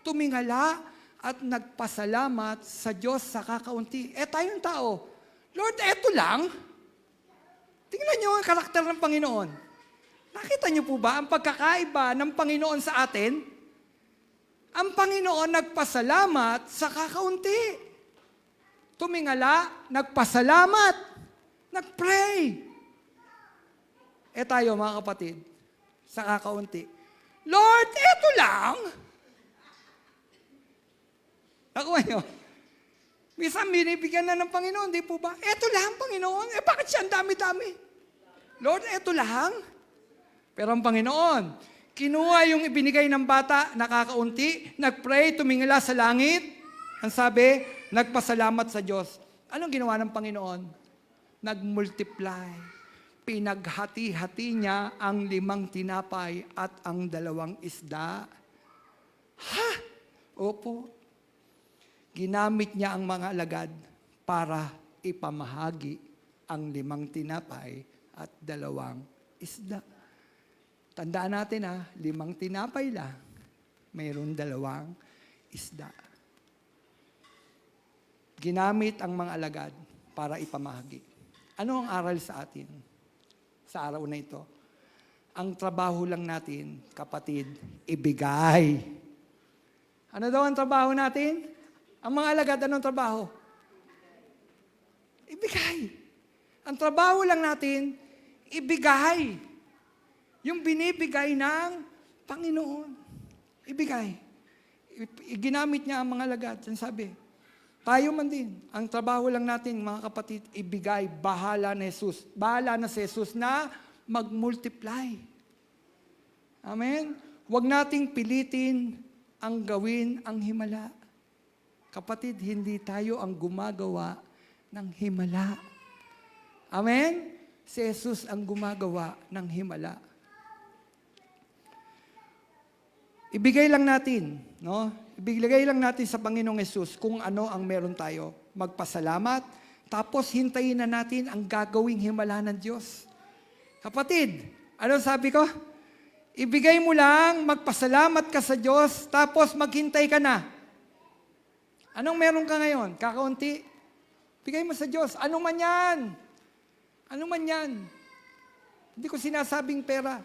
Tumingala at nagpasalamat sa Diyos sa kakaunti. Tayong tao, Lord, eto lang. Tingnan niyo ang karakter ng Panginoon. Nakita niyo po ba ang pagkakaiba ng Panginoon sa atin? Ang Panginoon nagpasalamat sa kakaunti. Tumingala, nagpasalamat, nagpray. Tayo mga kapatid, sa kakaunti, Lord, eto lang. Nakuha niyo? Minsan binibigyan na ng Panginoon, di po ba? Eto lang, Panginoon. Bakit siya ang dami-dami? Lord, eto lang. Pero ang Panginoon, kinuha yung ibinigay ng bata, nakakaunti, nagpray, tumingala sa langit. Ang sabi, nagpasalamat sa Diyos. Anong ginawa ng Panginoon? Nagmultiply. Pinaghati-hati niya ang 5 tinapay at ang 2 isda. Ha? Opo. Ginamit niya ang mga alagad para ipamahagi ang 5 tinapay at 2 isda. Tandaan natin 5 tinapay lang, mayroon 2 isda. Ginamit ang mga alagad para ipamahagi. Ano ang aral sa atin sa araw na ito? Ang trabaho lang natin, kapatid, ibigay. Ano daw ang trabaho natin? Ang mga alagad, anong trabaho? Ibigay. Ang trabaho lang natin, ibigay. Yung binibigay ng Panginoon. Ibigay. Ginamit niya ang mga alagad. Sabi, tayo man din. Ang trabaho lang natin, mga kapatid, ibigay. Bahala na Jesus. Bahala na si Jesus na mag-multiply. Amen? Huwag nating pilitin ang gawin ang himala. Kapatid, hindi tayo ang gumagawa ng himala. Amen? Si Jesus ang gumagawa ng himala. Ibigay lang natin, no? Ibigay lang natin sa Panginoong Jesus kung ano ang meron tayo. Magpasalamat, tapos hintayin na natin ang gagawing himala ng Diyos. Kapatid, ano sabi ko? Ibigay mo lang, magpasalamat ka sa Diyos, tapos maghintay ka na. Anong meron ka ngayon? Kakaunti? Bigay mo sa Diyos. Ano man yan? Ano man yan? Hindi ko sinasabing pera.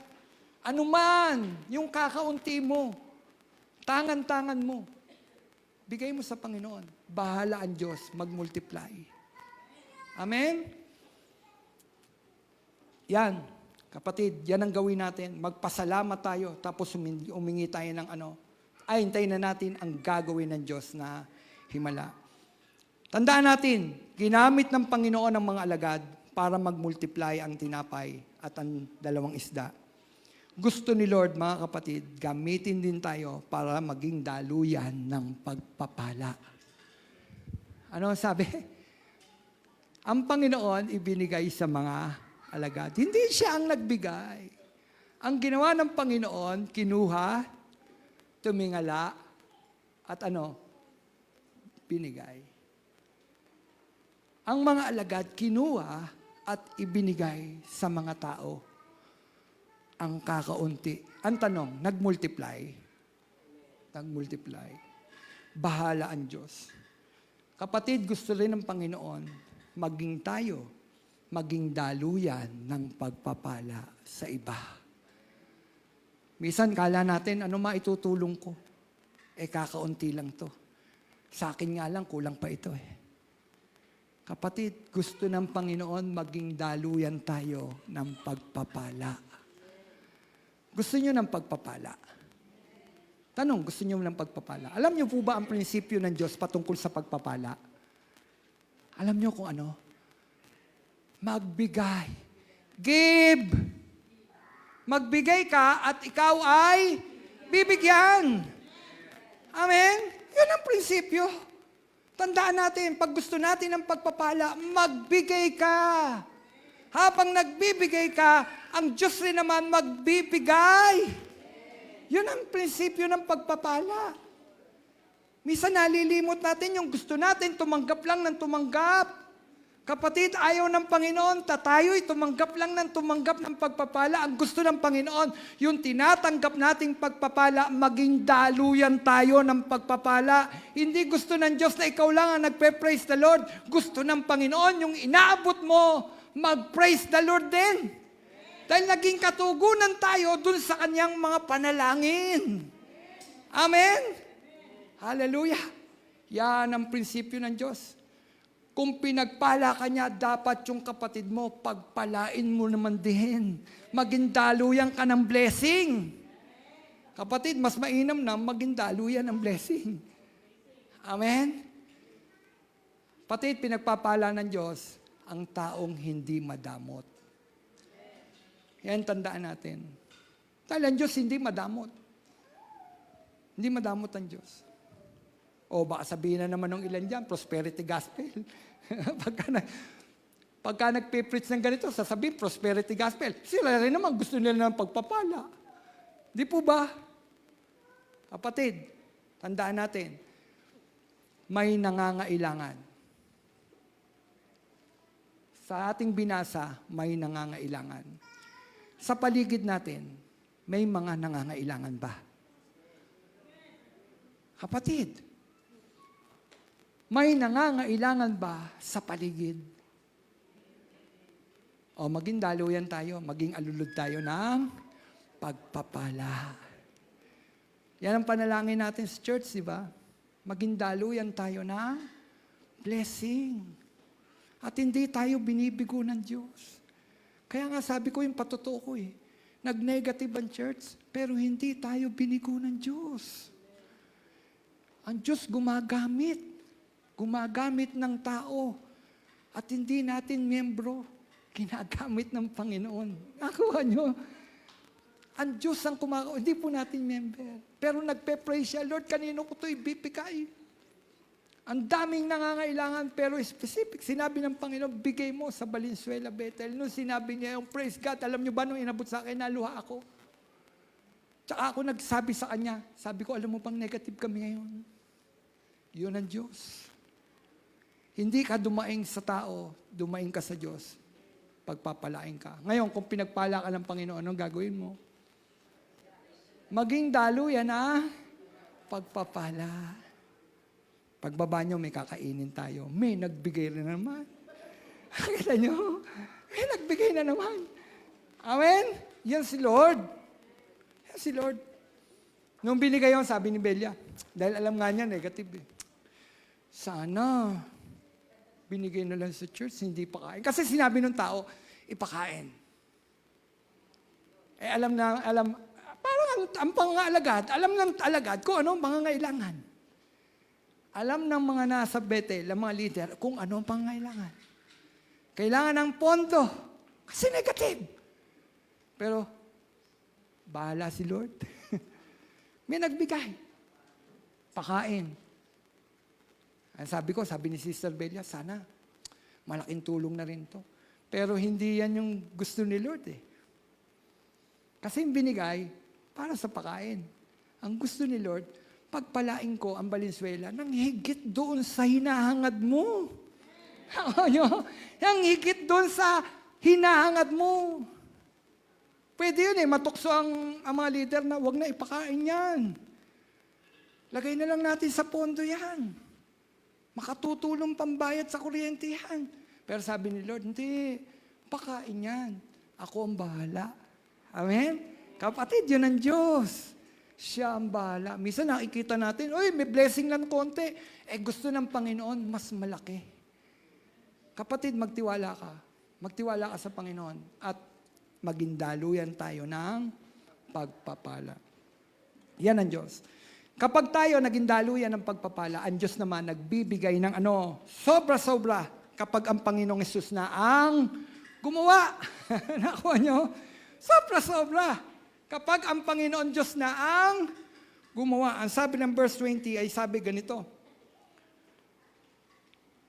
Ano man, yung kakaunti mo, tangan-tangan mo, bigay mo sa Panginoon. Bahala ang Diyos mag-multiply. Amen? Yan, kapatid, yan ang gawin natin. Magpasalamat tayo, tapos umingi tayo ng hintayin na natin ang gagawin ng Diyos na himala. Tandaan natin, ginamit ng Panginoon ang mga alagad para mag-multiply ang tinapay at ang 2 isda. Gusto ni Lord, mga kapatid, gamitin din tayo para maging daluyan ng pagpapala. Ano sabi? Ang Panginoon ibinigay sa mga alagad. Hindi siya ang nagbigay. Ang ginawa ng Panginoon, kinuha, tumingala, at binigay. Ang mga alagad kinuha at ibinigay sa mga tao. Ang kakaunti. Ang tanong, nagmultiply? Nagmultiply. Bahala ang Diyos. Kapatid, gusto rin ng Panginoon, maging tayo, maging daluyan ng pagpapala sa iba. Minsan, kala natin, ano maitutulong ko? Kakaunti lang to. Sa akin nga lang, kulang pa ito . Kapatid, gusto ng Panginoon maging daluyan tayo ng pagpapala. Gusto niyo ng pagpapala? Tanong, gusto niyo ng pagpapala? Alam niyo po ba ang prinsipyo ng Diyos patungkol sa pagpapala? Alam niyo kung ano? Magbigay. Give. Magbigay ka at ikaw ay bibigyan. Amen? Yan ang prinsipyo. Tandaan natin, pag gusto natin ng pagpapala, magbigay ka. Habang nagbibigay ka, ang Diyos rin naman magbibigay. Yun ang prinsipyo ng pagpapala. Minsan nalilimot natin yung gusto natin, tumanggap lang ng tumanggap. Kapatid, ayaw ng Panginoon, tayo'y tumanggap lang ng tumanggap ng pagpapala. Ang gusto ng Panginoon, yung tinatanggap nating pagpapala, maging daluyan tayo ng pagpapala. Hindi gusto ng Diyos na ikaw lang ang nagpe-praise the Lord. Gusto ng Panginoon, yung inaabot mo, mag-praise the Lord din. Dahil naging katugunan tayo dun sa kanyang mga panalangin. Amen? Hallelujah. Yan ang prinsipyo ng Diyos. Kung pinagpala ka niya, dapat yung kapatid mo, pagpalain mo naman din. Maging daluyan ka ng blessing. Kapatid, mas mainam na maging daluyan ng blessing. Amen? Kapatid, pinagpapala ng Diyos, ang taong hindi madamot. Yan tandaan natin. Dahil ang Diyos hindi madamot. Hindi madamot ang Diyos. O baka sabihin na naman ng ilan dyan, prosperity gospel. pagka nagpe-preach ng ganito, sasabihin prosperity gospel. Sila rin naman gusto nila ng pagpapala. Di po ba? Kapatid, tandaan natin, may nangangailangan. Sa ating binasa, may nangangailangan. Sa paligid natin, may mga nangangailangan ba? Kapatid, may nangangailangan ba sa paligid? O maging daluyan tayo, maging alulod tayo ng pagpapala. Yan ang panalangin natin sa church, di ba? Maging daluyan tayo ng blessing. At hindi tayo binibigo ng Diyos. Kaya nga sabi ko yung patotoo ko eh. Nag-negative ang church, pero hindi tayo binigo ng Diyos. Ang Diyos gumagamit. Gumagamit ng tao at hindi natin miyembro, ginagamit ng Panginoon. Nakuha nyo? Ang Diyos ang hindi po natin member. Pero nagpe-praise siya, Lord, kanino ko ito ibibigay? Ang daming nangangailangan, pero specific. Sinabi ng Panginoon, bigay mo sa Valenzuela, Bethel. Nung sinabi niya yung praise God, alam niyo ba nung inabot sa akin, naluha ako. Tsaka ako nagsabi sa kanya, sabi ko, alam mo bang negative kami ngayon? Yun ang Diyos. Hindi ka dumaing sa tao, dumaing ka sa Diyos. Pagpapalain ka. Ngayon, kung pinagpala ka ng Panginoon, anong gagawin mo? Maging daluyan pagpapala. Pagbaba nyo, may kakainin tayo. May nagbigay rin naman. Kita nyo? May nagbigay na naman. Amen? Yan si Lord. Yan si Lord. Nung binigay yun, sabi ni Belia, dahil alam nga niya, negative eh. Sana, binigay na lang sa church, hindi pakain. Kasi sinabi ng tao, ipakain. Parang ang pangaalagad, alam ng alagad kung ano ang pangangailangan. Alam ng mga nasa Bethel, ang mga leader, kung ano ang pangangailangan. Kailangan ng pondo, kasi negative. Pero, bahala si Lord. May nagbigay. Pakain. Sabi ni Sister Belia, sana malaking tulong na rin to. Pero hindi yan yung gusto ni Lord eh. Kasi yung binigay, para sa pakain. Ang gusto ni Lord, pagpalain ko ang Valenzuela nang higit doon sa hinahangad mo. Ang higit doon sa hinahangad mo. Pwede yun eh, matukso ang mga leader na wag na ipakain yan. Lagay na lang natin sa pondo yan. Makatutulong pambayad sa kuryente yan. Pero sabi ni Lord, hindi, pakain yan. Ako ang bahala. Amen? Kapatid, yun ang Diyos. Siya ang bahala. Minsan nakikita natin, may blessing lang konti. Gusto ng Panginoon, mas malaki. Kapatid, magtiwala ka. Magtiwala ka sa Panginoon. At maging daluyan tayo ng pagpapala. Yan ang Diyos. Kapag tayo naging daluyan ng pagpapala, ang Diyos naman nagbibigay ng sobra-sobra kapag ang Panginoong Hesus na ang gumawa. Nakuha nyo? Sobra-sobra. Kapag ang Panginoon Diyos na ang gumawa. Ang sabi ng verse 20 ay sabi ganito,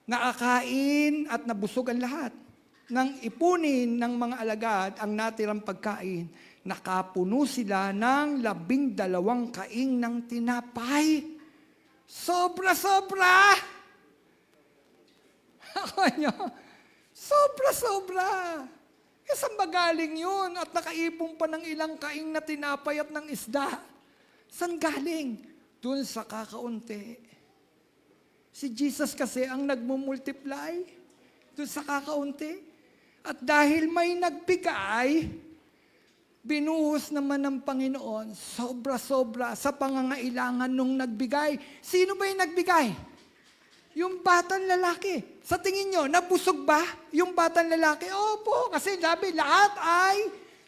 nakakain at nabusog ang lahat. Nang ipunin ng mga alagad ang natirang pagkain, nakapuno sila ng 12 kaing ng tinapay. Sobra-sobra! Ako nyo, sobra-sobra! Eh, saan ba galing yun? At nakaipon pa ng ilang kaing na tinapay at ng isda. Saan galing? Doon sa kakaunti. Si Jesus kasi ang nagmumultiply doon sa kakaunti. At dahil may nagbigay, binuhos naman ng Panginoon, sobra-sobra sa pangangailangan nung nagbigay. Sino ba yung nagbigay? Yung batang lalaki. Sa tingin nyo, nabusog ba yung batang lalaki? Opo, kasi sabi, lahat ay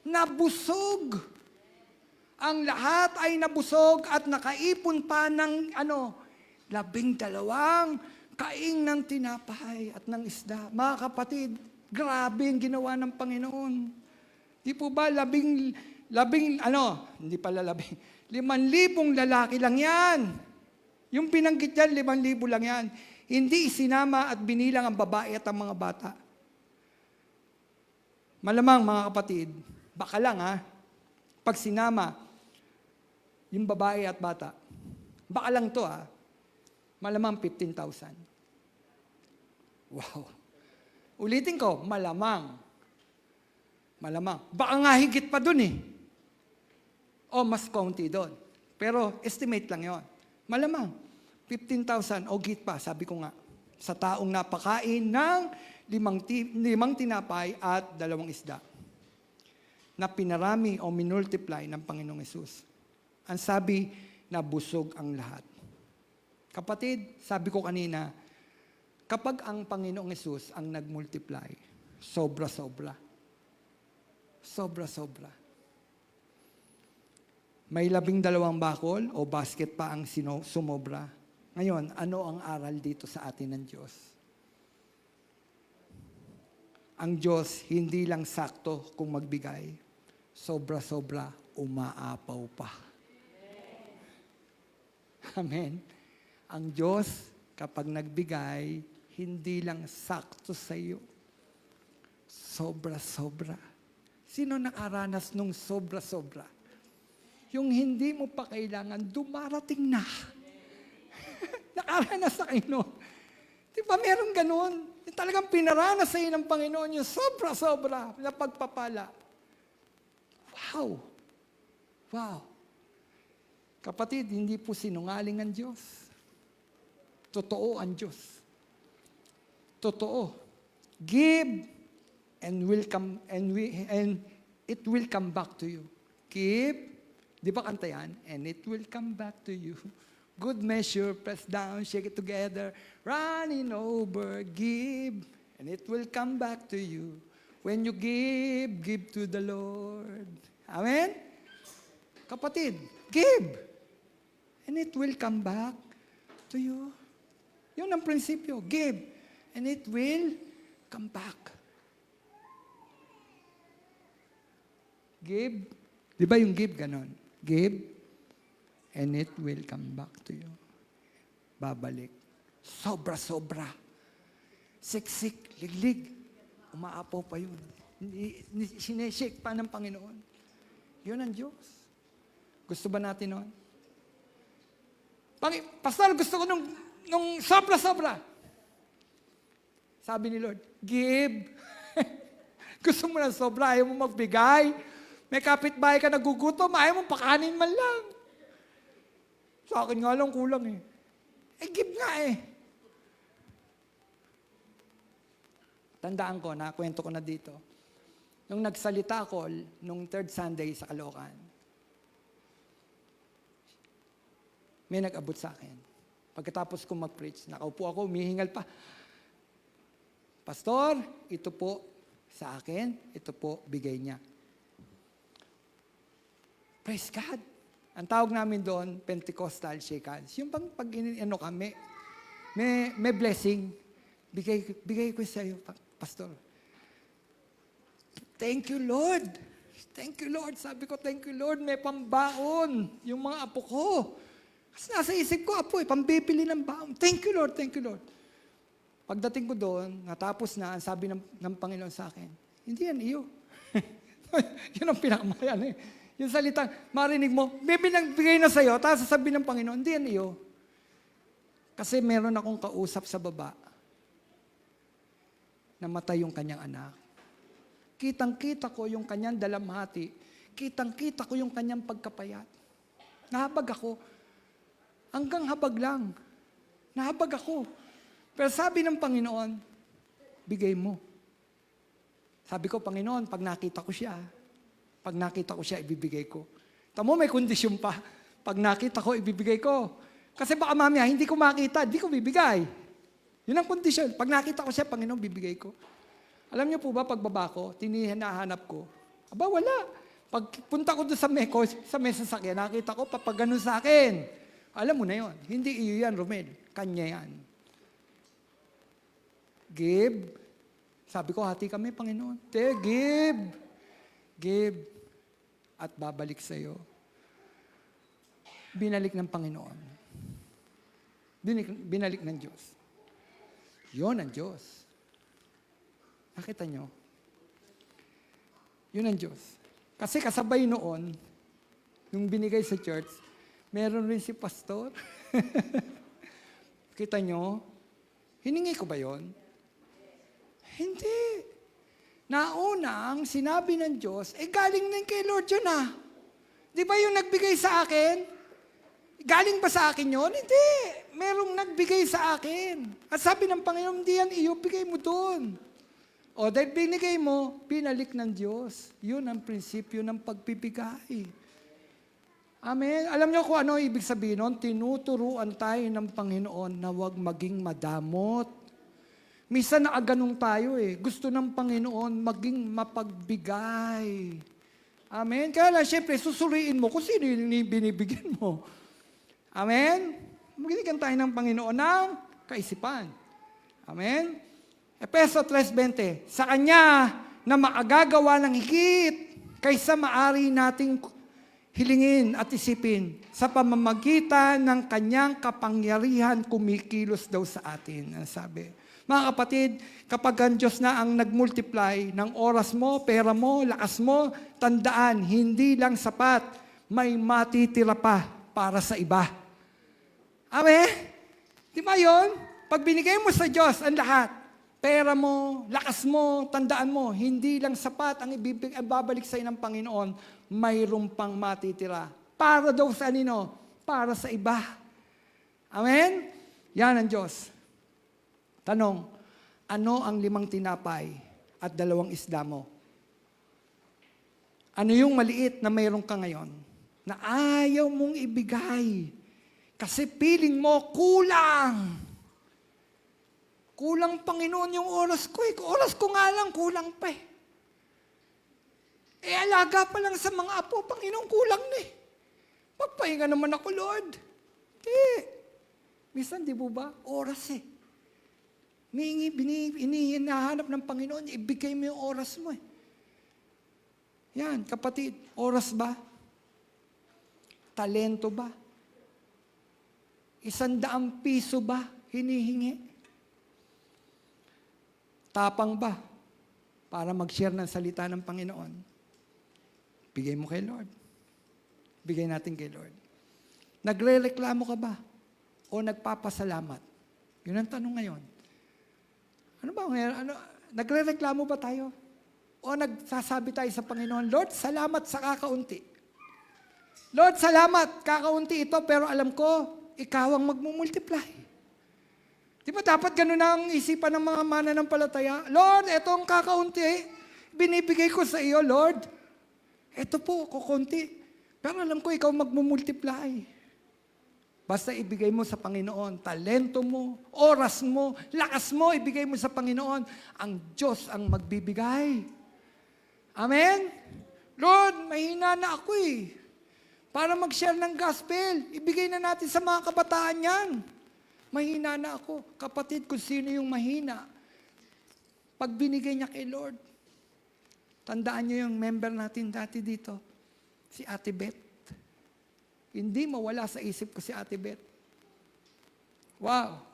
nabusog. Ang lahat ay nabusog at nakaipon pa ng 12 kaing ng tinapay at ng isda. Mga kapatid, grabe ang ginawa ng Panginoon. Di po ba 5,000 lalaki lang yan. Yung binanggit yan, 5,000 lang yan. Hindi isinama at binilang ang babae at ang mga bata. Malamang mga kapatid, baka lang pag sinama yung babae at bata, baka lang to malamang 15,000. Wow. Ulitin ko, malamang. Malamang. Baka nga higit pa dun O mas kaunti doon. Pero estimate lang yon. Malamang. 15,000 o higit pa, sabi ko nga. Sa taong napakain ng 5 tinapay at 2 isda. Na pinarami o minultiply ng Panginoong Hesus. Ang sabi, nabusog ang lahat. Kapatid, sabi ko kanina, kapag ang Panginoong Hesus ang nagmultiply, sobra-sobra. Sobra-sobra. May 12 bakol o basket pa ang sumobra. Ngayon, ano ang aral dito sa atin ng Diyos? Ang Diyos, hindi lang sakto kung magbigay. Sobra-sobra, umaapaw pa. Amen. Ang Diyos, kapag nagbigay, hindi lang sakto sa iyo. Sobra-sobra. Sino nakaranas nung sobra-sobra? Yung hindi mo pa kailangan, dumarating na. Nakaranas sa kayo. Di ba meron ganun? Yung talagang pinaranas sa iyo ng Panginoon yung sobra-sobra na pagpapala. Wow! Wow! Kapatid, hindi po sinungaling ang Diyos. Totoo ang Diyos. Totoo. Give and it will come back to you. Give, di ba kanta yan? And it will come back to you. Good measure, press down, shake it together, running over, give, and it will come back to you. When you give to the Lord. Amen? Kapatid, give, and it will come back to you. Yun ang prinsipyo. Give, and it will come back. Give. Di ba yung give ganon? Give, and it will come back to you. Babalik. Sobra-sobra. Siksik, liglig. Umaapaw pa yun. Sineshake pa ng Panginoon. Yun ang Diyos. Gusto ba natin nun? Pastor, gusto ko nung sobra-sobra. Sabi ni Lord, give. Gusto mo na sobra, ayaw mo magbigay. May kapitbahay ka nagugutom, ayaw mo pakanin man lang. Sa akin nga lang kulang give nga Tandaan ko, kwento ko na dito. Nung nagsalita ako, nung third Sunday sa Caloocan, may nag-abot sa akin. Pagkatapos ko mag-preach, nakaupo ako, umihingal pa. Pastor, ito po sa akin, ito po bigay niya. Praise God. Ang tawag namin doon, Pentecostal shake hands. Yung pag kami, may blessing, bigay ko sa iyo, Pastor. Thank you, Lord. Thank you, Lord. Sabi ko, thank you, Lord. May pambaon yung mga apo ko. Kasi nasa isip ko, apo, pambibili ng baon. Thank you, Lord. Thank you, Lord. Pagdating ko doon, natapos na, ang sabi ng Panginoon sa akin, hindi yan iyo. Yun ang pinakamayan Yung salita, marinig mo, bigay na sa'yo, tapos sasabihin ng Panginoon, hindi yan iyo. Kasi meron akong kausap sa baba, namatay yung kanyang anak. Kitang-kita ko yung kanyang dalamhati. Kitang-kita ko yung kanyang pagkapayat. Nahabag ako. Hanggang habag lang. Nahabag ako. Pero sabi ng Panginoon, bigay mo. Sabi ko, Panginoon, pag nakita ko siya, ibibigay ko. Tamo, may kondisyon pa. Pag nakita ko, ibibigay ko. Kasi baka mamaya, hindi ko makita, hindi ko bibigay. Yun ang kondisyon. Pag nakita ko siya, Panginoon, bibigay ko. Alam niyo po ba, pagbaba ko, tinihanap ko. Aba, wala. Pag punta ko doon sa mesa sakyan, nakita ko, papagano sa akin. Alam mo na yon. Hindi iyo yan, Romel. Kanya yan. Give. Sabi ko, hati kami, Panginoon. Give. Give. At babalik sa iyo. Binalik ng Panginoon. Binalik ng Diyos. Yun ang Diyos. Nakita nyo? Yun ang Diyos. Kasi kasabay noon, nung binigay sa church, meron rin si pastor. Kita nyo? Hiningi ko ba yon? Hindi. Nauna, ang sinabi ng Diyos, galing din kay Lord yun ah. Di ba yung nagbigay sa akin? Galing ba sa akin yun? Hindi. Merong nagbigay sa akin. At sabi ng Panginoon, hindi yan iyo, bigay mo doon. O dahil binigay mo, pinalik ng Diyos. Yun ang prinsipyo ng pagbibigay. Amen. Alam niyo kung ano ibig sabihin nun? Tinuturuan tayo ng Panginoon na huwag maging madamot. Minsan nakaganong tayo eh. Gusto ng Panginoon maging mapagbigay. Amen. Kaya lang, syempre, susuriin mo kung sino yung binibigyan mo. Amen? Magiging tayo ng Panginoon ng kaisipan. Amen? Efeso 3:20, sa Kanya na maagagawa ng higit kaysa maari nating hilingin at isipin sa pamamagitan ng Kanyang kapangyarihan kumikilos daw sa atin. Ang sabi. Mga kapatid, kapag ang Diyos na ang nagmultiply ng oras mo, pera mo, lakas mo, tandaan, hindi lang sapat, may matitira pa para sa iba. Amen? Di ba yun? Pag binigay mo sa Diyos ang lahat, pera mo, lakas mo, tandaan mo, hindi lang sapat ang babalik sa ng Panginoon, mayroon pang matitira. Para daw sa nino? Para sa iba. Amen? Yan ang Diyos. Tanong, ano ang 5 tinapay at 2 isda mo? Ano yung maliit na mayroon ka ngayon na ayaw mong ibigay? Kasi feeling mo, kulang. Kulang, Panginoon, yung oras ko eh. Oras ko nga lang, kulang pa eh. Alaga pa lang sa mga apo, Panginoon, kulang na eh. Magpahinga naman ako, Lord. Minsan, di ba? Oras eh. Hinahanap ng Panginoon, ibigay mo yung oras mo eh. Yan, kapatid, oras ba? Talento ba? 100 piso ba hinihingi? Tapang ba para mag-share ng salita ng Panginoon? Bigay mo kay Lord. Bigay natin kay Lord. Nagre-reklamo ka ba? O nagpapasalamat? Yun ang tanong ngayon. Ano ba? Nagre-reklamo ba tayo? O nagsasabi tayo sa Panginoon, Lord, salamat sa kakaunti. Lord, salamat, kakaunti ito, pero alam ko, ikaw ang magmumultiply. Di ba dapat ganun ang isipan ng mga mananampalataya? Lord, ito ang kakaunti. Binibigay ko sa iyo, Lord. Ito po, kukunti. Pero alam ko, ikaw magmumultiply. Basta ibigay mo sa Panginoon, talento mo, oras mo, lakas mo, ibigay mo sa Panginoon. Ang Diyos ang magbibigay. Amen? Lord, mahina na ako eh. Para mag-share ng gospel, ibigay na natin sa mga kabataan yan. Mahina na ako. Kapatid, kung sino yung mahina, pag binigay niya kay Lord, tandaan niyo yung member natin dati dito, si Ate Beth. Hindi mawala sa isip ko si Ate Beth. Wow!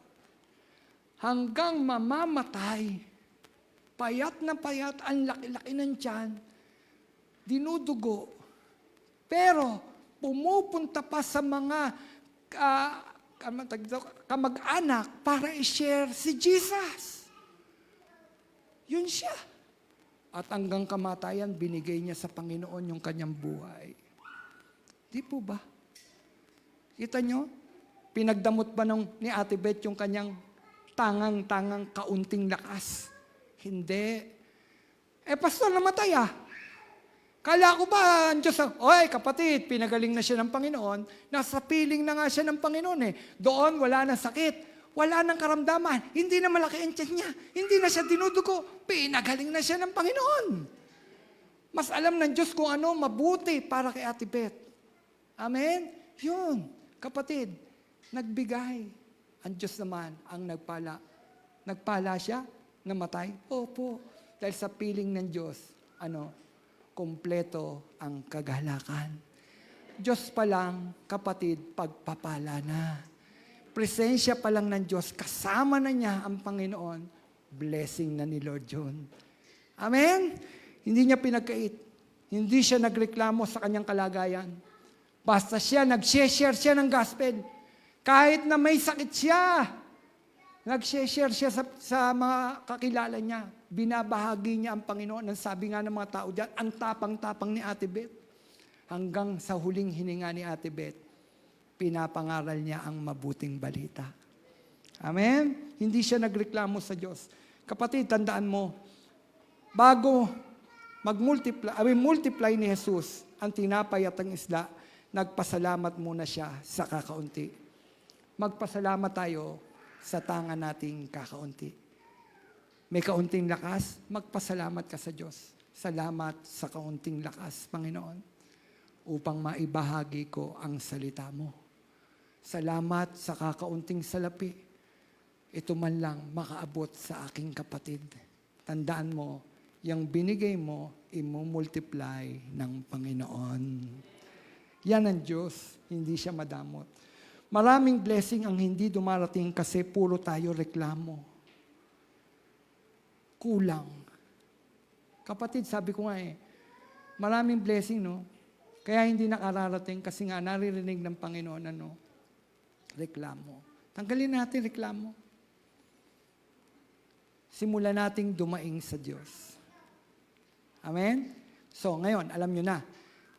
Hanggang mamamatay, payat na payat, ang laki-laki ng tiyan, dinudugo, pero pumupunta pa sa mga kamag-anak para i-share si Jesus. Yun siya. At hanggang kamatayan, binigay niya sa Panginoon yung kanyang buhay. Di po ba? Kita nyo? Pinagdamot ba ni Ate Beth yung kanyang tangang kaunting lakas? Hindi. Pastor, namatay ah. Kala ko ba, ang Diyos, oy kapatid, pinagaling na siya ng Panginoon, nasa piling na nga siya ng Panginoon eh. Doon, wala na sakit, wala nang karamdaman, hindi na malaki ang tiyan niya, hindi na siya dinudugo, pinagaling na siya ng Panginoon. Mas alam ng Diyos kung ano mabuti para kay Ate Beth. Amen? Yun, kapatid, nagbigay. Ang Diyos naman ang nagpala. Nagpala siya, namatay? Opo. Dahil sa piling ng Diyos, kompleto ang kagalakan. Diyos pa lang, kapatid, pagpapala na. Presensya pa lang ng Diyos, kasama na niya ang Panginoon, blessing na ni Lord John. Amen? Hindi niya pinagkait. Hindi siya nagreklamo sa kanyang kalagayan. Basta siya, nag-share siya ng gospel. Kahit na may sakit siya, nag-share siya sa mga kakilala niya. Binabahagi niya ang Panginoon. Ang sabi nga ng mga tao dyan, ang tapang-tapang ni Ate Beth. Hanggang sa huling hininga ni Ate Beth, pinapangaral niya ang mabuting balita. Amen? Hindi siya nagreklamo sa Diyos. Kapatid, tandaan mo, bago multiply ni Jesus ang tinapay at ang isda, nagpasalamat muna siya sa kakaunti. Magpasalamat tayo sa tangan nating kakaunti. May kaunting lakas, magpasalamat ka sa Diyos. Salamat sa kaunting lakas, Panginoon, upang maibahagi ko ang salita mo. Salamat sa kakaunting salapi. Ito man lang makaabot sa aking kapatid. Tandaan mo, yung binigay mo, imumultiply ng Panginoon. Yan ang Diyos, hindi siya madamot. Maraming blessing ang hindi dumarating kasi puro tayo reklamo. Kulang. Kapatid, sabi ko nga maraming blessing, no? Kaya hindi nakararating kasi nga naririnig ng Panginoon, reklamo. Tanggalin natin reklamo. Simulan nating dumaing sa Diyos. Amen? So, ngayon, alam nyo na,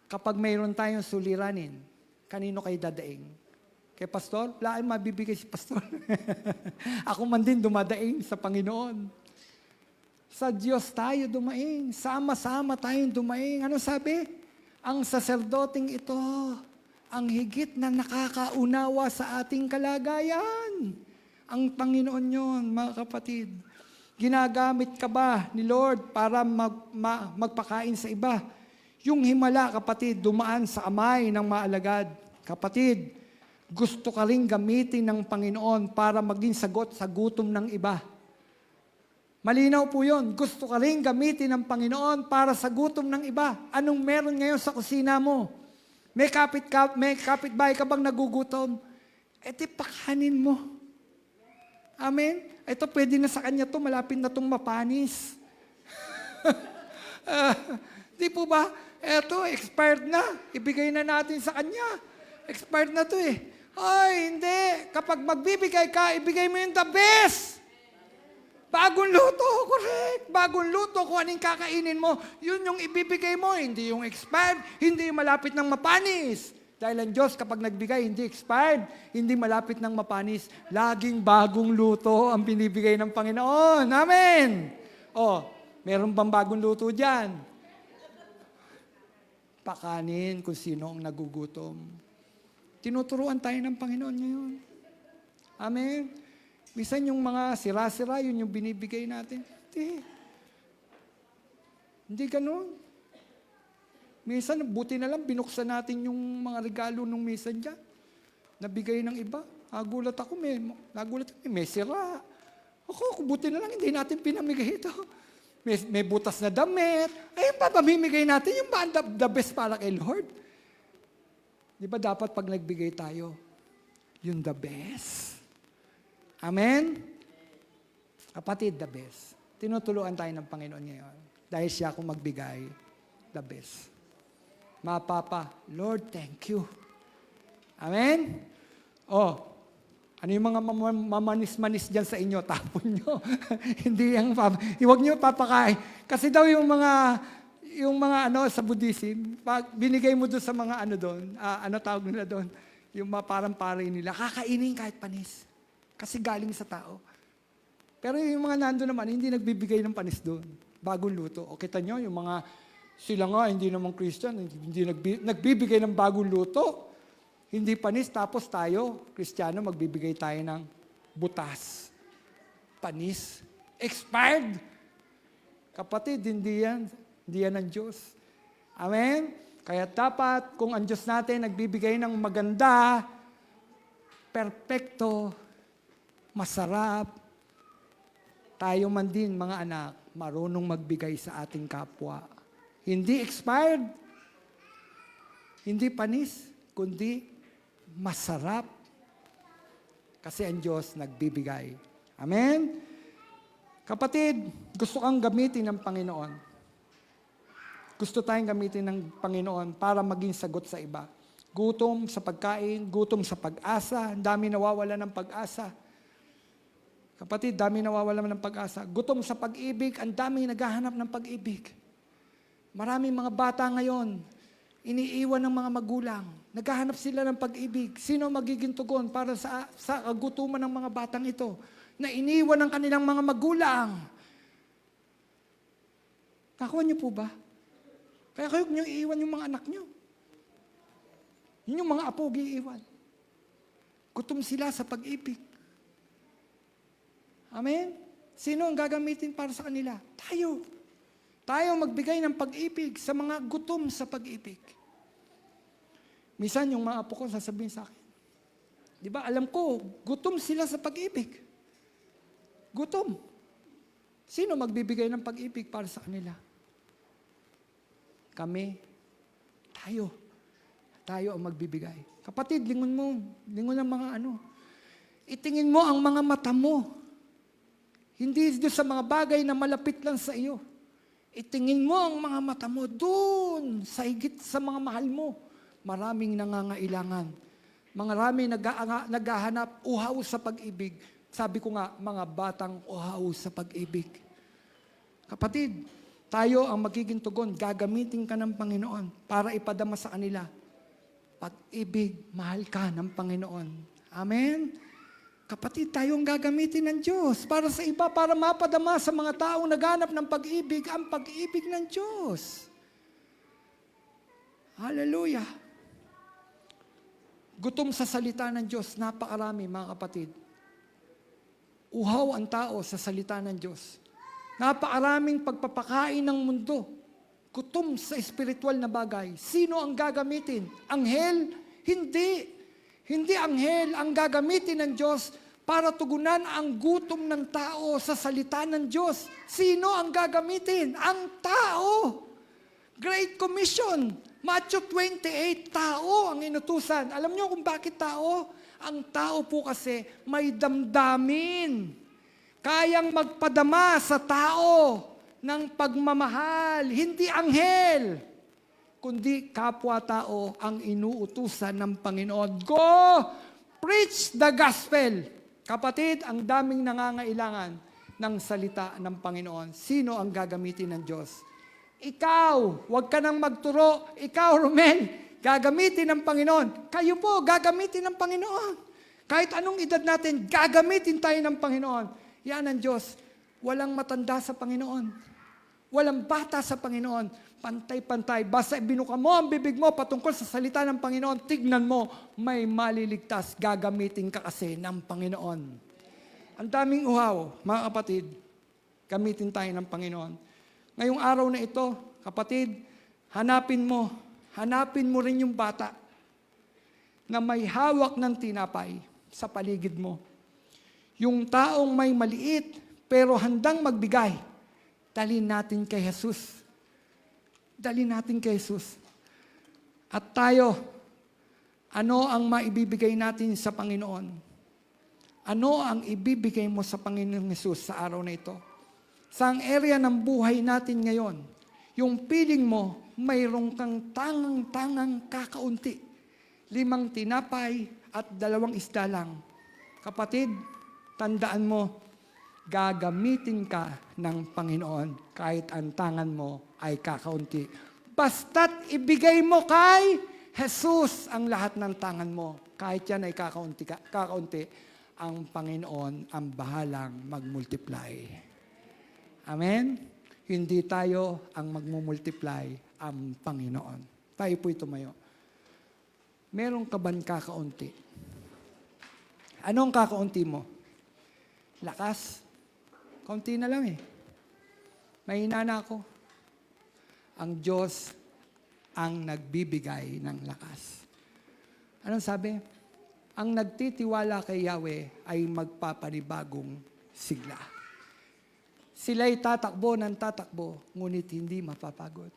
kapag mayroon tayong suliranin, kanino kayo dadaing? Kay Pastor? Wala kayong mabibigay si Pastor. Ako man din dumadaing sa Panginoon. Sa Diyos tayo dumaing. Sama-sama tayong dumaing. Ano sabi? Ang saserdoting ito, ang higit na nakakaunawa sa ating kalagayan. Ang Panginoon yun, mga kapatid. Ginagamit ka ba ni Lord para magpakain sa iba? Yung himala, kapatid, dumaan sa kamay ng maalagad. Kapatid, gusto ka rin gamitin ng Panginoon para maging sagot sa gutom ng iba. Malinaw po yun. Gusto ka rin gamitin ng Panginoon para sa gutom ng iba. Anong meron ngayon sa kusina mo? May kapitbahay ka bang nagugutom? Pakanin mo. Amen? Ito pwede na sa kanya to, malapit na tong mapanis. Di po ba? Ito, expired na. Ibigay na natin sa kanya. Expired na to Ay, hindi. Kapag magbibigay ka, ibigay mo yung the best. Bagong luto, correct. Bagong luto, kung anong kakainin mo, yun yung ibibigay mo. Hindi yung expired, hindi yung malapit ng mapanis. Dahil ang Diyos, kapag nagbigay, hindi expired, hindi malapit ng mapanis. Laging bagong luto ang binibigay ng Panginoon. Amen! Meron bang bagong luto dyan? Pakanin kung sino ang nagugutom. Tinuturuan tayo ng Panginoon ngayon. Amen? Minsan yung mga sira-sira, yun yung binibigay natin. Hindi ganun. Minsan, buti na lang, binuksan natin yung mga regalo nung minsan dyan. Nabigay ng iba. Nagulat ako, may sira. Ako, buti na lang, hindi natin pinamigay ito. May butas na damit. Ayun pa, pamimigay natin yung the best para kay Lord. Di ba dapat pag nagbigay tayo, yung the best? Amen? Kapatid, the best. Tinutuluan tayo ng Panginoon ngayon. Dahil siya kung magbigay, the best. Mapapa, Lord, thank you. Amen? Ano yung mga mamanis-manis dyan sa inyo, tapon nyo. Hindi yung, huwag nyo papakain. Kasi daw yung mga sa Buddhism, pag binigay mo doon sa mga doon, ano tawag nila doon, yung parang pari nila, kakainin kahit panis. Kasi galing sa tao. Pero yung mga nando naman, hindi nagbibigay ng panis doon. Bagong luto. O kita nyo, yung mga, sila nga, hindi naman Christian, hindi nagbibigay ng bagong luto. Hindi panis, tapos tayo, Kristiyano, magbibigay tayo ng butas. Panis. Expired. Kapatid, hindi yan ng Diyos. Amen? Kaya dapat, kung ang Diyos natin nagbibigay ng maganda, perpekto, masarap, tayo man din, mga anak, marunong magbigay sa ating kapwa. Hindi expired, hindi panis, kundi masarap. Kasi ang Diyos nagbibigay. Amen? Kapatid, gusto kang gamitin ng Panginoon. Gusto tayong gamitin ng Panginoon para maging sagot sa iba. Gutom sa pagkain, gutom sa pag-asa, ang dami nawawala ng pag-asa. Kapatid, dami nawawala ng pag-asa. Gutom sa pag-ibig, ang dami naghahanap ng pag-ibig. Maraming mga bata ngayon, iniiwan ng mga magulang. Naghahanap sila ng pag-ibig. Sino magiging tugon para sa kagutuman ng mga batang ito na iniwan ng kanilang mga magulang? Nakuha niyo po ba? Kaya kayo niyo iiwan yung mga anak niyo. Yun yung mga apo iiwan. Gutom sila sa pag-ibig. Amen? Sino ang gagamitin para sa kanila? Tayo. Tayo magbigay ng pag-ibig sa mga gutom sa pag-ibig. Minsan yung mga apo ko sasabihin sa akin, di ba, alam ko, gutom sila sa pag-ibig. Gutom. Sino magbibigay ng pag-ibig para sa kanila? Kami. Tayo. Tayo ang magbibigay. Kapatid, lingon mo. Lingon ang mga Itingin mo ang mga mata mo. Hindi doon sa mga bagay na malapit lang sa iyo. Itingin mo ang mga mata mo doon, sa higit sa mga mahal mo. Maraming nangangailangan. Maraming naghahanap uhaw sa pag-ibig. Sabi ko nga, mga batang uhaw sa pag-ibig. Kapatid, tayo ang magiging tugon. Gagamitin ka ng Panginoon para ipadama sa kanila. Pag-ibig, mahal ka ng Panginoon. Amen? Kapatid, tayo ang gagamitin ng Diyos para sa iba, para mapadama sa mga taong naghanap ng pag-ibig, ang pag-ibig ng Diyos. Hallelujah! Gutom sa salita ng Diyos, napakarami mga kapatid. Uhaw ang tao sa salita ng Diyos. Napakaraming pagpapakain ng mundo. Gutom sa espiritual na bagay. Sino ang gagamitin? Anghel? Hindi. Hindi anghel ang gagamitin ng Diyos para tugunan ang gutom ng tao sa salita ng Diyos. Sino ang gagamitin? Ang tao. Great Commission. Matthew 28, tao ang inutusan. Alam niyo kung bakit tao? Ang tao po kasi may damdamin. Kayang magpadama sa tao ng pagmamahal. Hindi anghel, kundi kapwa-tao ang inuutusan ng Panginoon. Go! Preach the gospel. Kapatid, ang daming nangangailangan ng salita ng Panginoon. Sino ang gagamitin ng Diyos? Ikaw, huwag ka nang magturo. Ikaw, Romel, gagamitin ng Panginoon. Kayo po, gagamitin ng Panginoon. Kahit anong edad natin, gagamitin tayo ng Panginoon. Yan ang Diyos. Walang matanda sa Panginoon. Walang bata sa Panginoon. Pantay-pantay. Basta binuka mo ang bibig mo patungkol sa salita ng Panginoon, tignan mo, may maliligtas. Gagamitin ka kasi ng Panginoon. Ang daming uhaw, mga kapatid, gamitin tayo ng Panginoon. Ngayong araw na ito, kapatid, hanapin mo rin yung bata na may hawak ng tinapay sa paligid mo. Yung taong may maliit pero handang magbigay, dalhin natin kay Jesus. Dalhin natin kay Jesus. At tayo, ano ang maibibigay natin sa Panginoon? Ano ang ibibigay mo sa Panginoong Jesus sa araw na ito? Sa ang area ng buhay natin ngayon, yung feeling mo, mayroong kang tangang-tangang kakaunti. 5 tinapay at 2 isda lang. Kapatid, tandaan mo, gagamitin ka ng Panginoon kahit ang tangan mo ay kakaunti. Basta't ibigay mo kay Jesus ang lahat ng tangan mo. Kahit yan ay kakaunti, ang Panginoon ang bahalang magmultiply. Amen? Hindi tayo ang magmumultiply, ang Panginoon. Tayo po'y tumayo. Meron ka bang kakaunti? Anong kakaunti mo? Lakas? Kaunti na lang eh. Mahina na ako. Ang Diyos ang nagbibigay ng lakas. Anong sabi? Ang nagtitiwala kay Yahweh ay magpapanibagong sigla. Sila'y tatakbo ng tatakbo, ngunit hindi mapapagod.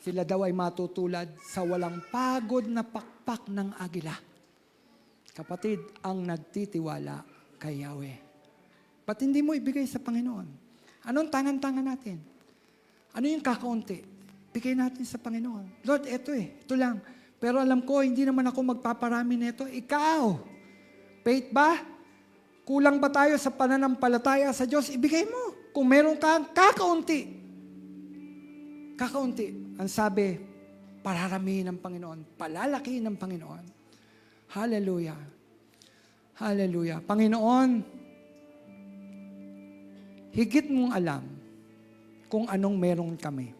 Sila daw ay matutulad sa walang pagod na pakpak ng agila. Kapatid, ang nagtitiwala kay Yahweh. Ba't hindi mo ibigay sa Panginoon? Anong tangan-tangan natin? Ano yung kakaunti? Bigay natin sa Panginoon. Lord, ito lang. Pero alam ko, hindi naman ako magpaparami nito. Ikaw, faith ba? Kulang ba tayo sa pananampalataya sa Diyos? Ibigay mo. Kung meron kang kakaunti. Kakaunti. Ang sabi, pararamihin ng Panginoon. Palalakihin ng Panginoon. Hallelujah. Hallelujah. Panginoon, higit mong alam kung anong meron kami.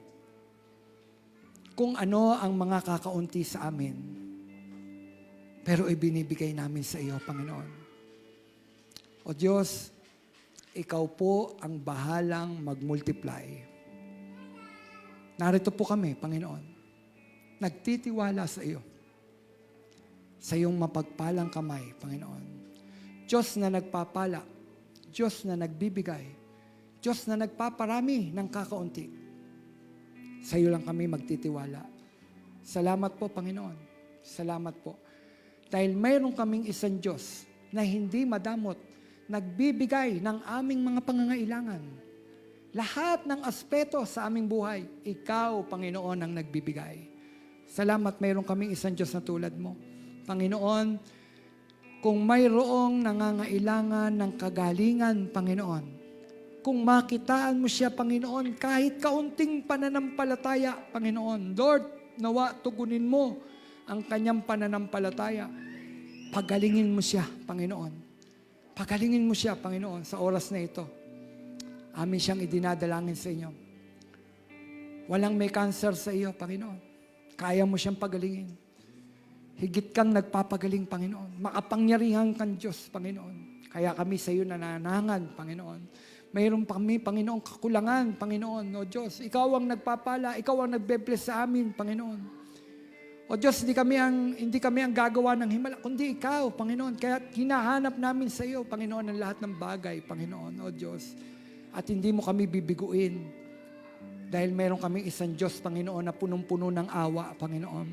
Kung ano ang mga kakaunti sa amin. Pero ibinibigay namin sa iyo, Panginoon. O Diyos, ikaw po ang bahalang magmultiply. Narito po kami, Panginoon. Nagtitiwala sa iyo. Sa iyong mapagpalang kamay, Panginoon. Diyos na nagpapala. Diyos na nagbibigay. Diyos na nagpaparami ng kakaunti. Sa iyo lang kami magtitiwala. Salamat po, Panginoon. Salamat po. Dahil mayroon kaming isang Diyos na hindi madamot, nagbibigay ng aming mga pangangailangan. Lahat ng aspeto sa aming buhay, ikaw, Panginoon, ang nagbibigay. Salamat, mayroon kaming isang Diyos na tulad mo. Panginoon, kung mayroong nangangailangan ng kagalingan, Panginoon, kung makitaan mo siya, Panginoon, kahit kaunting pananampalataya, Panginoon, Lord, nawa tugunin mo ang kanyang pananampalataya. Pagalingin mo siya, Panginoon. Pagalingin mo siya, Panginoon, sa oras na ito. Amin siyang idinadalangin sa inyo. Walang may cancer sa iyo, Panginoon. Kaya mo siyang pagalingin. Higit kang nagpapagaling, Panginoon. Makapangyarihan kang Diyos, Panginoon. Kaya kami sa iyo nananangan, Panginoon. Mayroon pa kami, Panginoon, kakulangan, Panginoon. O Diyos, ikaw ang nagpapala, ikaw ang nagbe-bless sa amin, Panginoon. O Diyos, hindi kami ang gagawa ng himala, kundi ikaw, Panginoon. Kaya hinahanap namin sa iyo, Panginoon, ang lahat ng bagay, Panginoon, o Diyos. At hindi mo kami bibiguin. Dahil mayroon kaming isang Diyos, Panginoon, na punong-puno ng awa, Panginoon.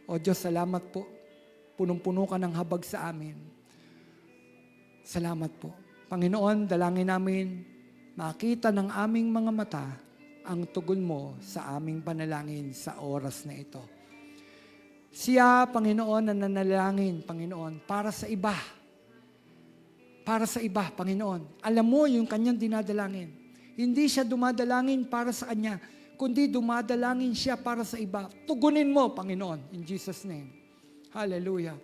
O Diyos, salamat po. Punong-puno ka ng habag sa amin. Salamat po. Panginoon, dalangin namin, makita ng aming mga mata ang tugon mo sa aming panalangin sa oras na ito. Siya, Panginoon, na nanalangin, Panginoon, para sa iba. Para sa iba, Panginoon. Alam mo yung kanyang dinadalangin. Hindi siya dumadalangin para sa kanya, kundi dumadalangin siya para sa iba. Tugunin mo, Panginoon, in Jesus' name. Hallelujah.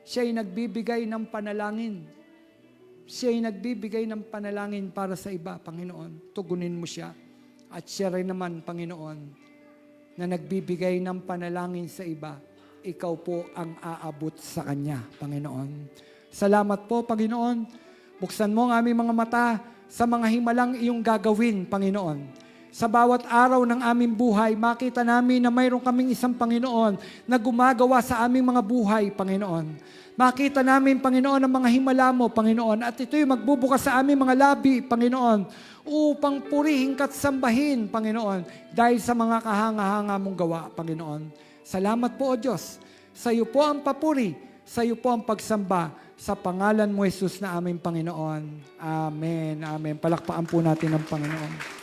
Siya ay nagbibigay ng panalangin. Siya ay nagbibigay ng panalangin para sa iba, Panginoon. Tugunin mo siya. At siya rin naman, Panginoon, na nagbibigay ng panalangin sa iba. Ikaw po ang aabot sa kanya, Panginoon. Salamat po, Panginoon. Buksan mo ang aming mga mata sa mga himalang iyong gagawin, Panginoon. Sa bawat araw ng aming buhay, makita namin na mayroon kaming isang Panginoon na gumagawa sa aming mga buhay, Panginoon. Makita namin, Panginoon, ang mga himala mo, Panginoon, at ito'y magbubukas sa aming mga labi, Panginoon, upang purihin ka't sambahin, Panginoon, dahil sa mga kahanga-hanga mong gawa, Panginoon. Salamat po, O Diyos. Sa iyo po ang papuri, sa iyo po ang pagsamba, sa pangalan mo, Jesus, na aming Panginoon. Amen. Amen. Palakpakan po natin ang Panginoon.